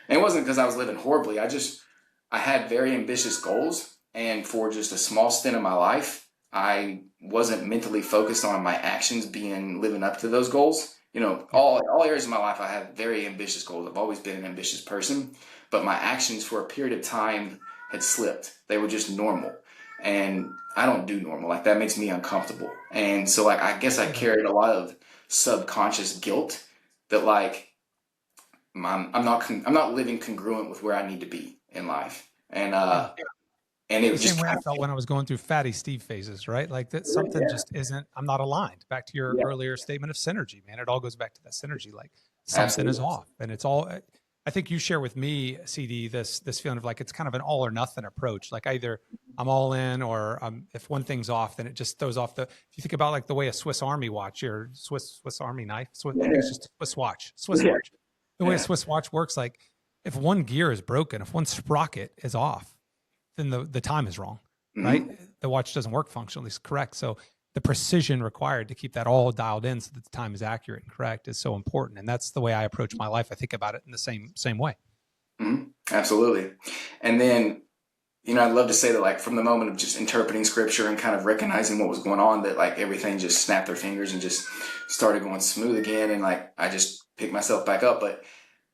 And it wasn't because I was living horribly. I had very ambitious goals. And for just a small stint of my life, I wasn't mentally focused on my actions being living up to those goals. You know, all areas of my life, I have very ambitious goals. I've always been an ambitious person, but my actions for a period of time had slipped. They were just normal. And I don't do normal. Like that makes me uncomfortable. And so like, I guess I carried a lot of subconscious guilt that like, I'm not living congruent with where I need to be in life. And it The was same just way I kind felt when I was going through fatty Steve phases, right? Like that something yeah, just isn't, I'm not aligned. Back to your yeah, earlier statement of synergy, man. It all goes back to that synergy. Like something is absolutely. off. And it's all, I think you share with me, CD, this feeling of like it's kind of an all or nothing approach. Like either I'm all in, or if one thing's off, then it just throws off the. If you think about like the way a Swiss Army watch, your Swiss Army knife, I think it's Yeah, just a Swiss watch. Swiss yeah, watch. The way a yeah. Swiss watch works, like if one gear is broken, if one sprocket is off, then the time is wrong, right? Hmm. The watch doesn't work functionally correct. So the precision required to keep that all dialed in so that the time is accurate and correct is so important. And that's the way I approach my life. I think about it in the same way. Hmm. Absolutely. And then, you know, I'd love to say that, like, from the moment of just interpreting scripture and kind of recognizing what was going on, that, like, everything just snapped their fingers and just started going smooth again. And, like, I just picked myself back up. But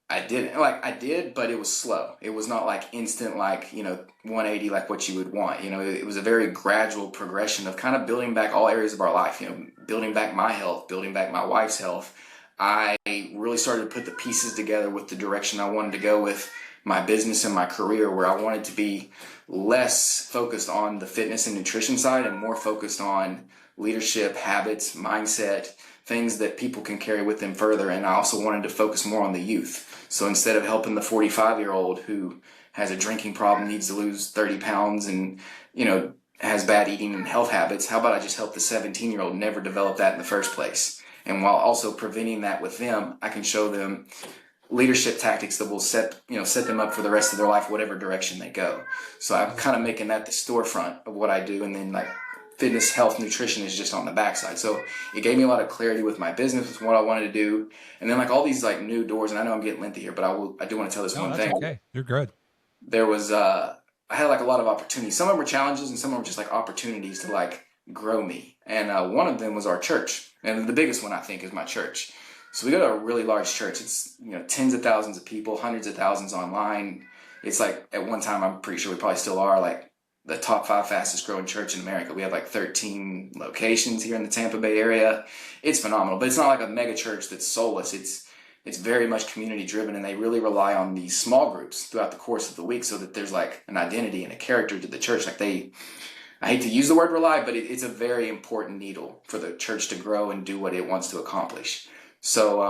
I didn't like I did, but it was slow. It was not like instant, like 180, like what you would want. It was a very gradual progression of kind of building back all areas of our life. Building back my health, building back my wife's health. I really started to put the pieces together with the direction I wanted to go with my business and my career, where I wanted to be less focused on the fitness and nutrition side and more focused on leadership, habits, mindset, things that people can carry with them further. And I also wanted to focus more on the youth. So instead of helping the 45-year-old who has a drinking problem, needs to lose 30 pounds and, has bad eating and health habits, how about I just help the 17-year-old never develop that in the first place? And while also preventing that with them, I can show them leadership tactics that will set them up for the rest of their life, whatever direction they go. So I'm kind of making that the storefront of what I do, and then like fitness, health, nutrition is just on the backside. So it gave me a lot of clarity with my business, with what I wanted to do, and then like all these like new doors. And I know I'm getting lengthy here, but I do want to tell this No, one that's thing. okay. You're good. There was I had like a lot of opportunities. Some of them were challenges, and some of them were just like opportunities to like grow me. And one of them was our church, and the biggest one I think is my church. So we go to a really large church. It's tens of thousands of people, hundreds of thousands online. It's like at one time, I'm pretty sure we probably still are like the top 5 fastest growing church in America. We have like 13 locations here in the Tampa Bay area. It's phenomenal, but it's not like a mega church that's soulless. It's very much community driven, and they really rely on these small groups throughout the course of the week so that there's like an identity and a character to the church. Like I hate to use the word rely, but it's a very important needle for the church to grow and do what it wants to accomplish. So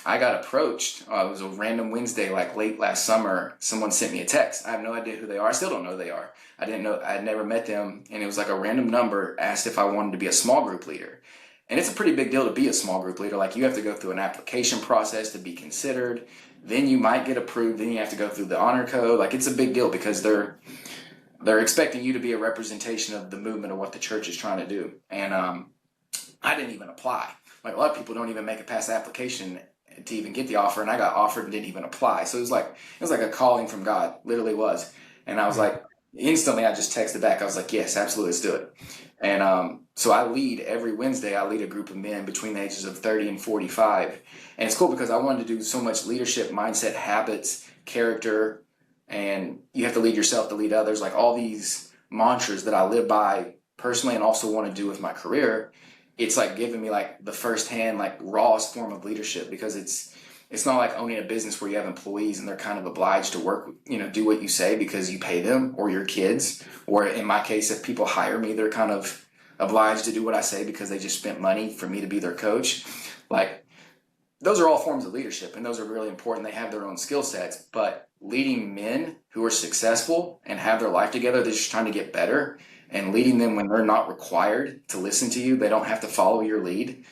I got approached. It was a random Wednesday, like late last summer. Someone sent me a text. I have no idea who they are. I still don't know who they are. I didn't know. I had never met them, and it was like a random number asked if I wanted to be a small group leader. And it's a pretty big deal to be a small group leader. Like you have to go through an application process to be considered. Then you might get approved. Then you have to go through the honor code. Like it's a big deal because they're expecting you to be a representation of the movement of what the church is trying to do. And I didn't even apply. Like a lot of people don't even make it past the application to even get the offer, and I got offered and didn't even apply. So it was like a calling from God, literally was. And I was like, instantly I just texted back. I was like, yes, absolutely, let's do it. And so I lead every Wednesday. I lead a group of men between the ages of 30 and 45, and it's cool because I wanted to do so much leadership, mindset, habits, character, and you have to lead yourself to lead others. Like all these mantras that I live by personally, and also want to do with my career. It's like giving me like the firsthand, like rawest form of leadership, because it's not like owning a business where you have employees and they're kind of obliged to work, do what you say because you pay them, or your kids, or in my case, if people hire me, they're kind of obliged to do what I say because they just spent money for me to be their coach. Like those are all forms of leadership, and those are really important. They have their own skill sets, but leading men who are successful and have their life together, they're just trying to get better, and leading them when they're not required to listen to you, they don't have to follow your lead.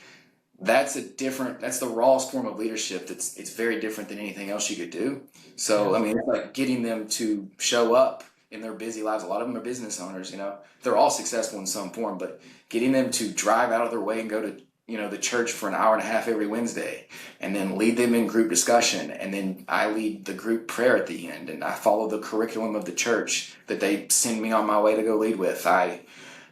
That's the rawest form of leadership. It's very different than anything else you could do. So, I mean, it's like getting them to show up in their busy lives. A lot of them are business owners, they're all successful in some form, but getting them to drive out of their way and go to, the church for an hour and a half every Wednesday, and then lead them in group discussion. And then I lead the group prayer at the end, and I follow the curriculum of the church that they send me on my way to go lead with. I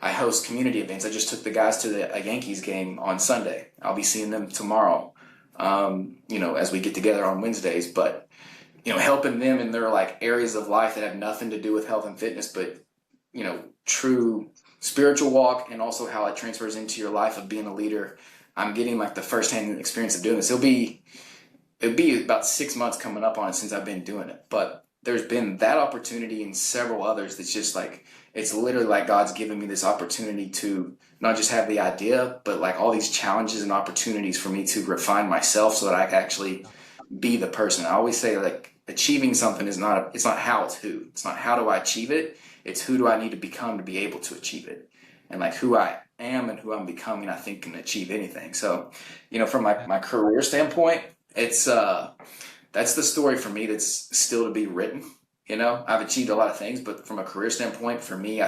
host community events. I just took the guys to a Yankees game on Sunday. I'll be seeing them tomorrow, as we get together on Wednesdays. But, helping them in their like areas of life that have nothing to do with health and fitness, but, true spiritual walk, and also how it transfers into your life of being a leader. I'm getting like the firsthand experience of doing this. It'll be about 6 months coming up on it since I've been doing it. But there's been that opportunity and several others that's just like, it's literally like God's given me this opportunity to not just have the idea, but like all these challenges and opportunities for me to refine myself so that I can actually be the person. I always say like achieving something it's not how, it's who. It's not how do I achieve it. It's who do I need to become to be able to achieve it. And like who I am and who I'm becoming, I think can achieve anything. So, from my career standpoint, it's that's the story for me that's still to be written. I've achieved a lot of things, but from a career standpoint, for me,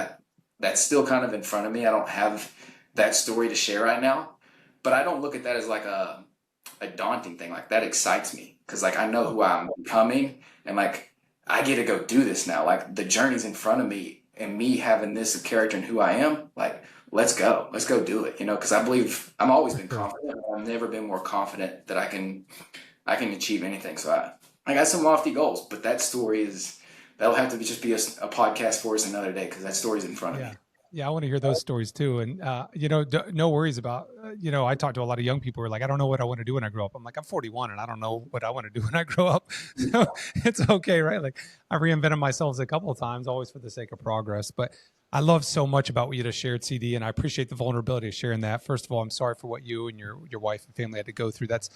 that's still kind of in front of me. I don't have that story to share right now, but I don't look at that as like a daunting thing. Like that excites me because like I know who I'm becoming, and like I get to go do this now. Like the journey's in front of me, and me having this character and who I am, like let's go do it. Because I believe I've always been confident. I've never been more confident that I can achieve anything. So I got some lofty goals, but that'll have to just be a podcast for us another day because that story's in front of me. Yeah. Yeah. I want to hear those stories too. And, no worries about, I talk to a lot of young people who are like, I don't know what I want to do when I grow up. I'm like, I'm 41 and I don't know what I want to do when I grow up. So it's okay. Right. Like I reinvented myself a couple of times, always for the sake of progress. But I love so much about what you just shared, CD, and I appreciate the vulnerability of sharing that. First of all, I'm sorry for what you and your wife and family had to go through. That's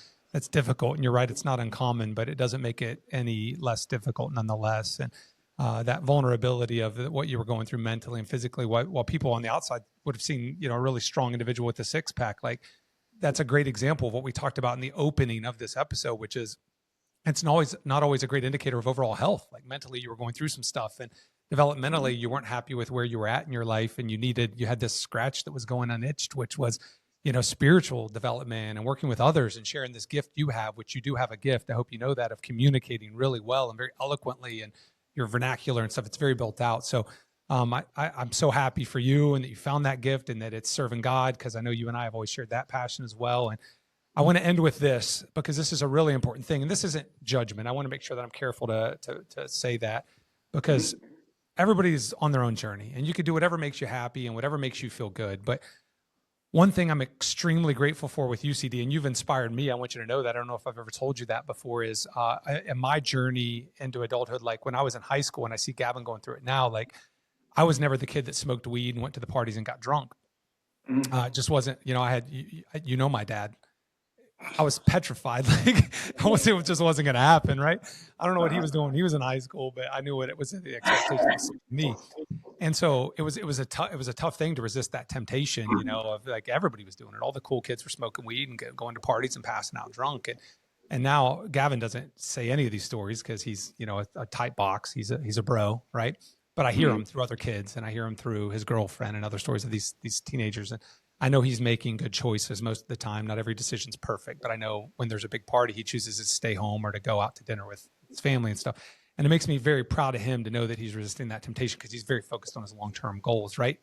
difficult. And you're right. It's not uncommon, but it doesn't make it any less difficult nonetheless. And, that vulnerability of what you were going through mentally and physically, while people on the outside would have seen, a really strong individual with a six pack, like that's a great example of what we talked about in the opening of this episode, which is it's not always a great indicator of overall health. Like mentally, you were going through some stuff, and developmentally, you weren't happy with where you were at in your life, and you had this scratch that was going unitched, which was, spiritual development and working with others and sharing this gift you have, which you do have a gift. I hope you know that, of communicating really well and very eloquently, and your vernacular and stuff. It's very built out. So I'm so happy for you and that you found that gift and that it's serving God, because I know you and I have always shared that passion as well. And I want to end with this because this is a really important thing. And this isn't judgment. I want to make sure that I'm careful to say that, because everybody's on their own journey and you could do whatever makes you happy and whatever makes you feel good. But one thing I'm extremely grateful for with UCD, and you've inspired me, I want you to know that, I don't know if I've ever told you that before, is in my journey into adulthood, like when I was in high school and I see Gavin going through it now, like I was never the kid that smoked weed and went to the parties and got drunk. Just wasn't, my dad. I was petrified. Like it just wasn't going to happen. Right. I don't know what he was doing when he was in high school, but I knew what it was, the expectations of me. And so it was a tough thing to resist that temptation, of like everybody was doing it. All the cool kids were smoking weed and going to parties and passing out drunk. And now Gavin doesn't say any of these stories because he's, a tight box. He's a bro. Right. But I hear him through other kids, and I hear him through his girlfriend and other stories of these teenagers. And I know he's making good choices most of the time. Not every decision's perfect, but I know when there's a big party, he chooses to stay home or to go out to dinner with his family and stuff. And it makes me very proud of him to know that he's resisting that temptation, because he's very focused on his long-term goals, right?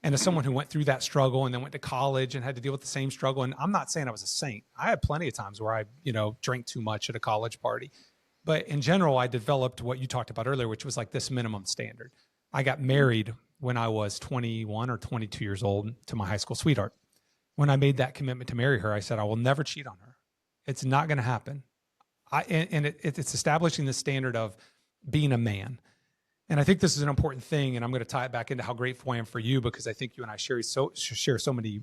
And as someone who went through that struggle and then went to college and had to deal with the same struggle, and I'm not saying I was a saint. I had plenty of times where I, drank too much at a college party. But in general, I developed what you talked about earlier, which was like this minimum standard. I got married when I was 21 or 22 years old to my high school sweetheart. When I made that commitment to marry her, I said, I will never cheat on her. It's not going to happen. It's establishing the standard of being a man. And I think this is an important thing, and I'm going to tie it back into how grateful I am for you, because I think you and I share so many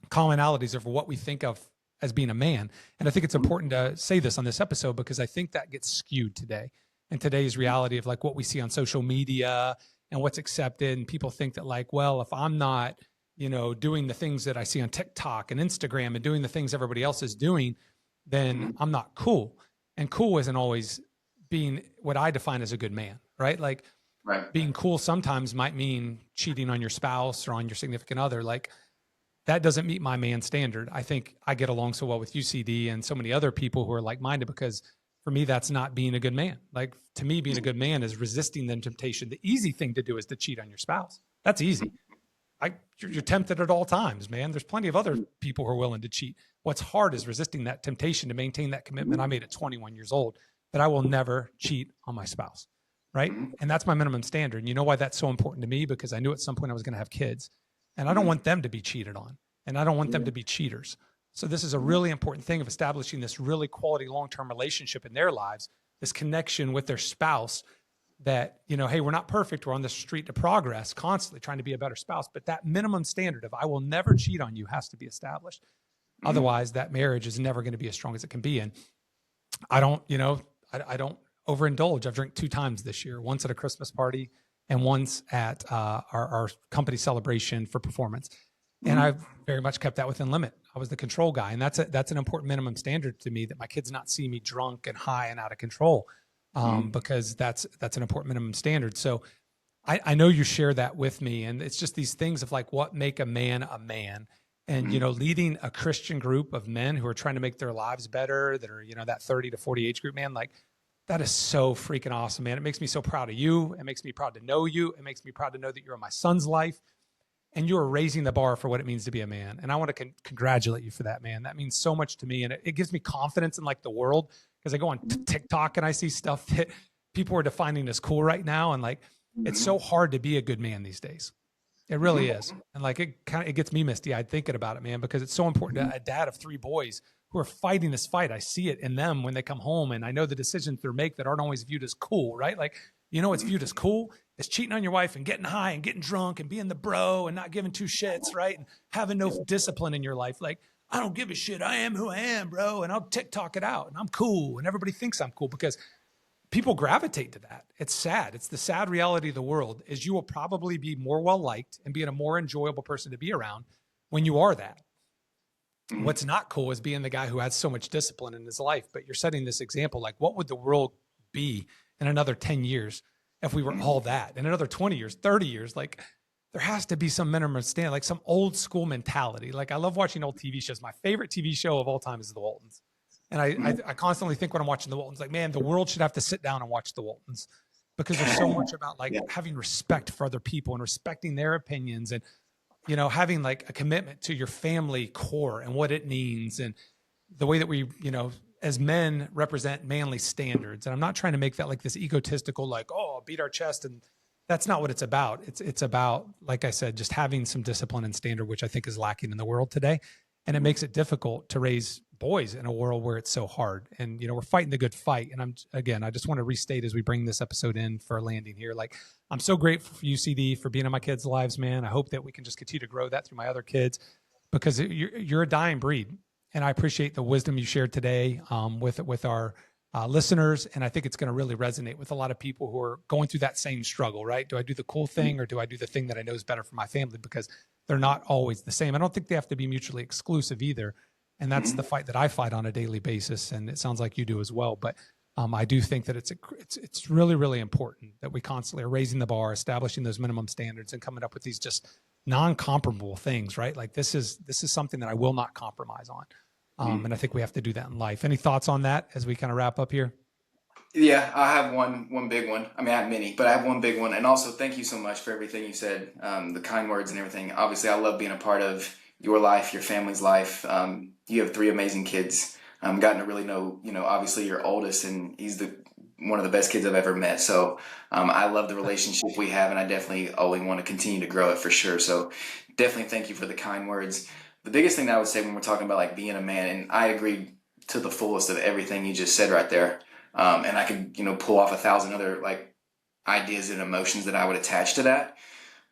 commonalities of what we think of as being a man. And I think it's important to say this on this episode, because I think that gets skewed today. In today's reality of like what we see on social media and what's accepted, and people think that like, well, if I'm not, doing the things that I see on TikTok and Instagram and doing the things everybody else is doing, then I'm not cool. And cool isn't always being what I define as a good man, right? Like being cool sometimes might mean cheating on your spouse or on your significant other. Like that doesn't meet my man standard. I think I get along so well with UCD and so many other people who are like-minded, because for me, that's not being a good man. Like to me, being a good man is resisting the temptation. The easy thing to do is to cheat on your spouse. That's easy. You're tempted at all times, man. There's plenty of other people who are willing to cheat. What's hard is resisting that temptation to maintain that commitment I made at 21 years old, that I will never cheat on my spouse, right? And that's my minimum standard. And you know why that's so important to me? Because I knew at some point I was going to have kids, and I don't want them to be cheated on, and I don't want them to be cheaters. So this is a really important thing of establishing this really quality long-term relationship in their lives, this connection with their spouse, that, hey, we're not perfect. We're on the street to progress, constantly trying to be a better spouse. But that minimum standard of I will never cheat on you has to be established. Otherwise, that marriage is never going to be as strong as it can be. And I don't overindulge. I've drank 2 times this year, once at a Christmas party and once at our company celebration for performance. And I've very much kept that within limit. I was the control guy. And that's an important minimum standard to me, that my kids not see me drunk and high and out of control. Because that's an important minimum standard. So I know you share that with me, and it's just these things of like what make a man a man. And, leading a Christian group of men who are trying to make their lives better, that are, that 30 to 40 age group, man, like that is so freaking awesome, man. It makes me so proud of you. It makes me proud to know you. It makes me proud to know that you're in my son's life, and you are raising the bar for what it means to be a man. And I want to congratulate you for that, man. That means so much to me. And it gives me confidence in like the world, because I go on TikTok and I see stuff that people are defining as cool right now. And like, it's so hard to be a good man these days. It really is. And like, it gets me misty eyed thinking about it, man, because it's so important to a dad of 3 boys who are fighting this fight. I see it in them when they come home, and I know the decisions they make that aren't always viewed as cool, right? Like, it's viewed as cool. It's cheating on your wife and getting high and getting drunk and being the bro and not giving 2 shits, right? And having no discipline in your life. Like, I don't give a shit. I am who I am, bro. And I'll TikTok it out and I'm cool. And everybody thinks I'm cool because people gravitate to that. It's sad. It's the sad reality of the world is you will probably be more well-liked and be a more enjoyable person to be around when you are that. What's not cool is being the guy who has so much discipline in his life, but you're setting this example. Like, what would the world be in another 10 years if we were all that? In another 20 years, 30 years, like there has to be some minimum standard, like some old school mentality. Like, I love watching old TV shows. My favorite TV show of all time is The Waltons. And I constantly think when I'm watching The Waltons, like, man, the world should have to sit down and watch The Waltons because there's so much about like having respect for other people and respecting their opinions and, having like a commitment to your family core and what it means and the way that we, as men represent manly standards. And I'm not trying to make that like this egotistical, like, oh, beat our chest. And that's not what it's about. It's about, like I said, just having some discipline and standard, which I think is lacking in the world today. And it makes it difficult to raise boys in a world where it's so hard. And, we're fighting the good fight. And I just want to restate as we bring this episode in for a landing here, like, I'm so grateful for you, CD, for being in my kids' lives, man. I hope that we can just continue to grow that through my other kids because you're a dying breed. And I appreciate the wisdom you shared today with our listeners. And I think it's going to really resonate with a lot of people who are going through that same struggle, right? Do I do the cool thing or do I do the thing that I know is better for my family? Because they're not always the same. I don't think they have to be mutually exclusive either. And that's the fight that I fight on a daily basis. And it sounds like you do as well. But I do think that it's really, really important that we constantly are raising the bar, establishing those minimum standards and coming up with these just non-comparable things, right? Like this is something that I will not compromise on. And I think we have to do that in life. Any thoughts on that as we kind of wrap up here? Yeah, I have one big one. I mean, I have many, but I have one big one. And also, thank you so much for everything you said, the kind words and everything. Obviously, I love being a part of your life, your family's life. You have 3 amazing kids. Gotten to really know, obviously your oldest, and he's one of the best kids I've ever met. So I love the relationship we have, and I definitely only want to continue to grow it for sure. So definitely thank you for the kind words. The biggest thing that I would say when we're talking about like being a man, and I agree to the fullest of everything you just said right there. And I could, pull off 1,000 other like ideas and emotions that I would attach to that.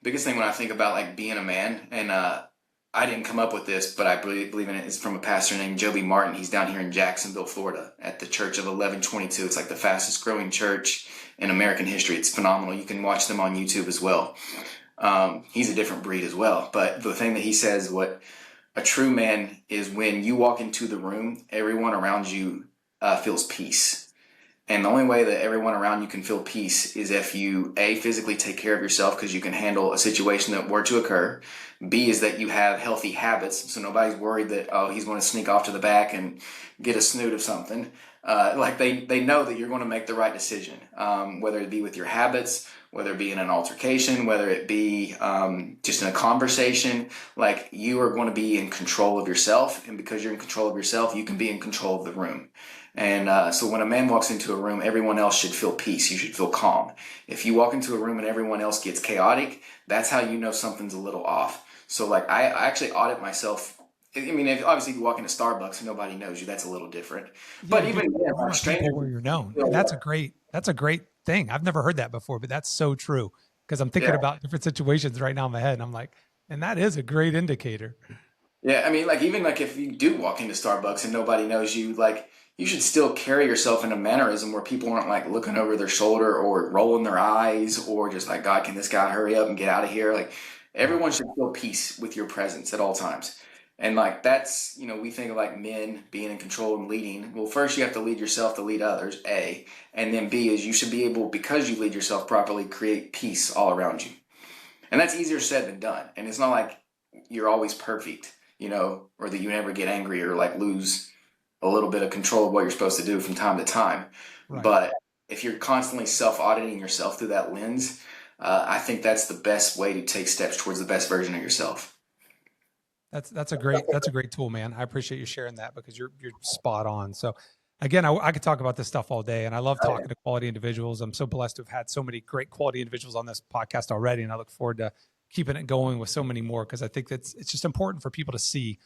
Biggest thing when I think about like being a man, and I didn't come up with this, but I believe in it, is from a pastor named Joby Martin. He's down here in Jacksonville, Florida, at the Church of 1122. It's like the fastest growing church in American history. It's phenomenal. You can watch them on YouTube as well. He's a different breed as well. But the thing that he says, what a true man is when you walk into the room, everyone around you feels peace. And the only way that everyone around you can feel peace is if you, A, physically take care of yourself because you can handle a situation that were to occur. B, is that you have healthy habits, so nobody's worried that, oh, he's going to sneak off to the back and get a snoot of something. Like they know that you're going to make the right decision, whether it be with your habits, whether it be in an altercation, whether it be just in a conversation. Like, you are going to be in control of yourself, and because you're in control of yourself, you can be in control of the room. And so when a man walks into a room, everyone else should feel peace. You should feel calm. If you walk into a room and everyone else gets chaotic, that's how you know something's a little off. So like I actually audit myself. I mean, obviously, if you walk into Starbucks and nobody knows you, that's a little different. But even people where you're known, and that's a great thing. I've never heard that before, but that's so true, because I'm thinking about different situations right now in my head, and I'm like, and that is a great indicator. Yeah, I mean, like, even like if you do walk into Starbucks and nobody knows you, like, you should still carry yourself in a mannerism where people aren't like looking over their shoulder or rolling their eyes or just like, God, can this guy hurry up and get out of here? Like, everyone should feel peace with your presence at all times. And like, that's, we think of like men being in control and leading. Well, first you have to lead yourself to lead others, A. And then B is you should be able, because you lead yourself properly, create peace all around you. And that's easier said than done. And it's not like you're always perfect, or that you never get angry or like lose a little bit of control of what you're supposed to do from time to time. Right. But if you're constantly self-auditing yourself through that lens, I think that's the best way to take steps towards the best version of yourself. That's a great tool, man. I appreciate you sharing that, because you're spot on. So Again, I could talk about this stuff all day, and I love talking to quality individuals. I'm so blessed to have had so many great quality individuals on this podcast already, and I look forward to keeping it going with so many more, because I think it's just important for people to see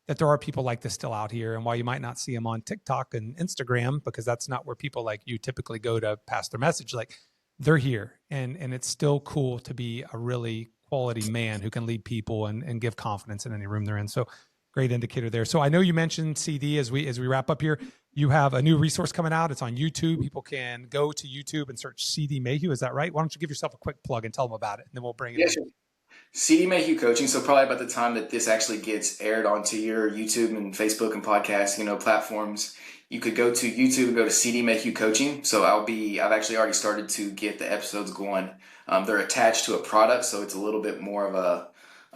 that there are people like this still out here. And while you might not see them on TikTok and Instagram, because that's not where people like you typically go to pass their message, like they're here, and it's still cool to be a really quality man who can lead people and give confidence in any room they're in. So great indicator there. So I know you mentioned CD as we wrap up here. You have a new resource coming out. It's on YouTube. People can go to YouTube and search CD Mayhew. Is that right? Why don't you give yourself a quick plug and tell them about it, and then we'll bring it in. Sure. CD Mayhew Coaching. So probably about the time that this actually gets aired onto your YouTube and Facebook and podcast, platforms, you could go to YouTube and go to CD Mayhew Coaching. So I've actually already started to get the episodes going. They're attached to a product, so it's a little bit more of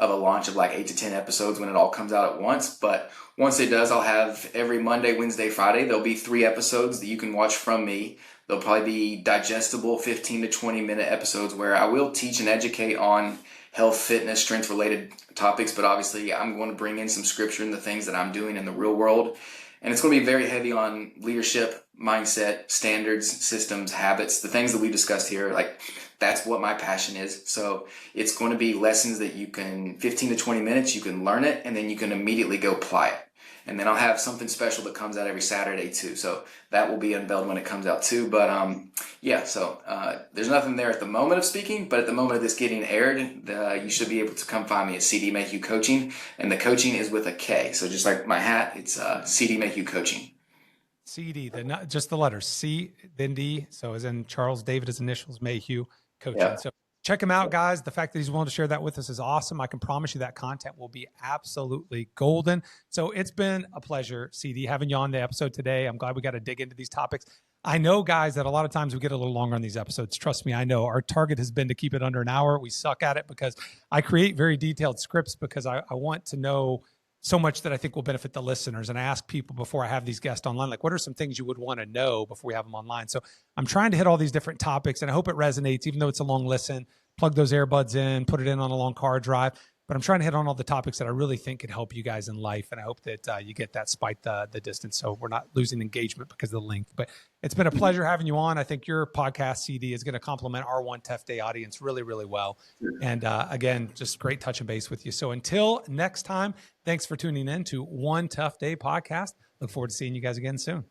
a launch of like 8 to 10 episodes when it all comes out at once. But once it does, I'll have every Monday, Wednesday, Friday, there'll be 3 episodes that you can watch from me. They'll probably be digestible 15 to 20 minute episodes where I will teach and educate on health, fitness, strength related topics. But obviously I'm going to bring in some scripture and the things that I'm doing in the real world. And it's going to be very heavy on leadership, mindset, standards, systems, habits, the things that we discussed here. Like, that's what my passion is. So it's going to be lessons that you can, 15 to 20 minutes, you can learn it, and then you can immediately go apply it. And then I'll have something special that comes out every Saturday too. So that will be unveiled when it comes out too. But there's nothing there at the moment of speaking, but at the moment of this getting aired, you should be able to come find me at CD Mayhew Coaching. And the coaching is with a K. So just like my hat, it's CD Mayhew Coaching. CD, just the letters C, then D. So as in Charles David's initials, Mayhew Coaching. Yeah. So check him out, guys. The fact that he's willing to share that with us is awesome. I can promise you that content will be absolutely golden. So it's been a pleasure, CD, having you on the episode today. I'm glad we got to dig into these topics. I know, guys, that a lot of times we get a little longer on these episodes. Trust me, I know. Our target has been to keep it under an hour. We suck at it because I create very detailed scripts because I want to know so much that I think will benefit the listeners. And I ask people before I have these guests online, like, what are some things you would want to know before we have them online? So I'm trying to hit all these different topics, and I hope it resonates, even though it's a long listen. Plug those earbuds in, put it in on a long car drive. But I'm trying to hit on all the topics that I really think could help you guys in life. And I hope that you get that despite the distance, so we're not losing engagement because of the length. But it's been a pleasure having you on. I think your podcast, CD, is going to complement our One Tough Day audience really, really well. And again, just great touching base with you. So until next time, thanks for tuning in to One Tough Day podcast. Look forward to seeing you guys again soon.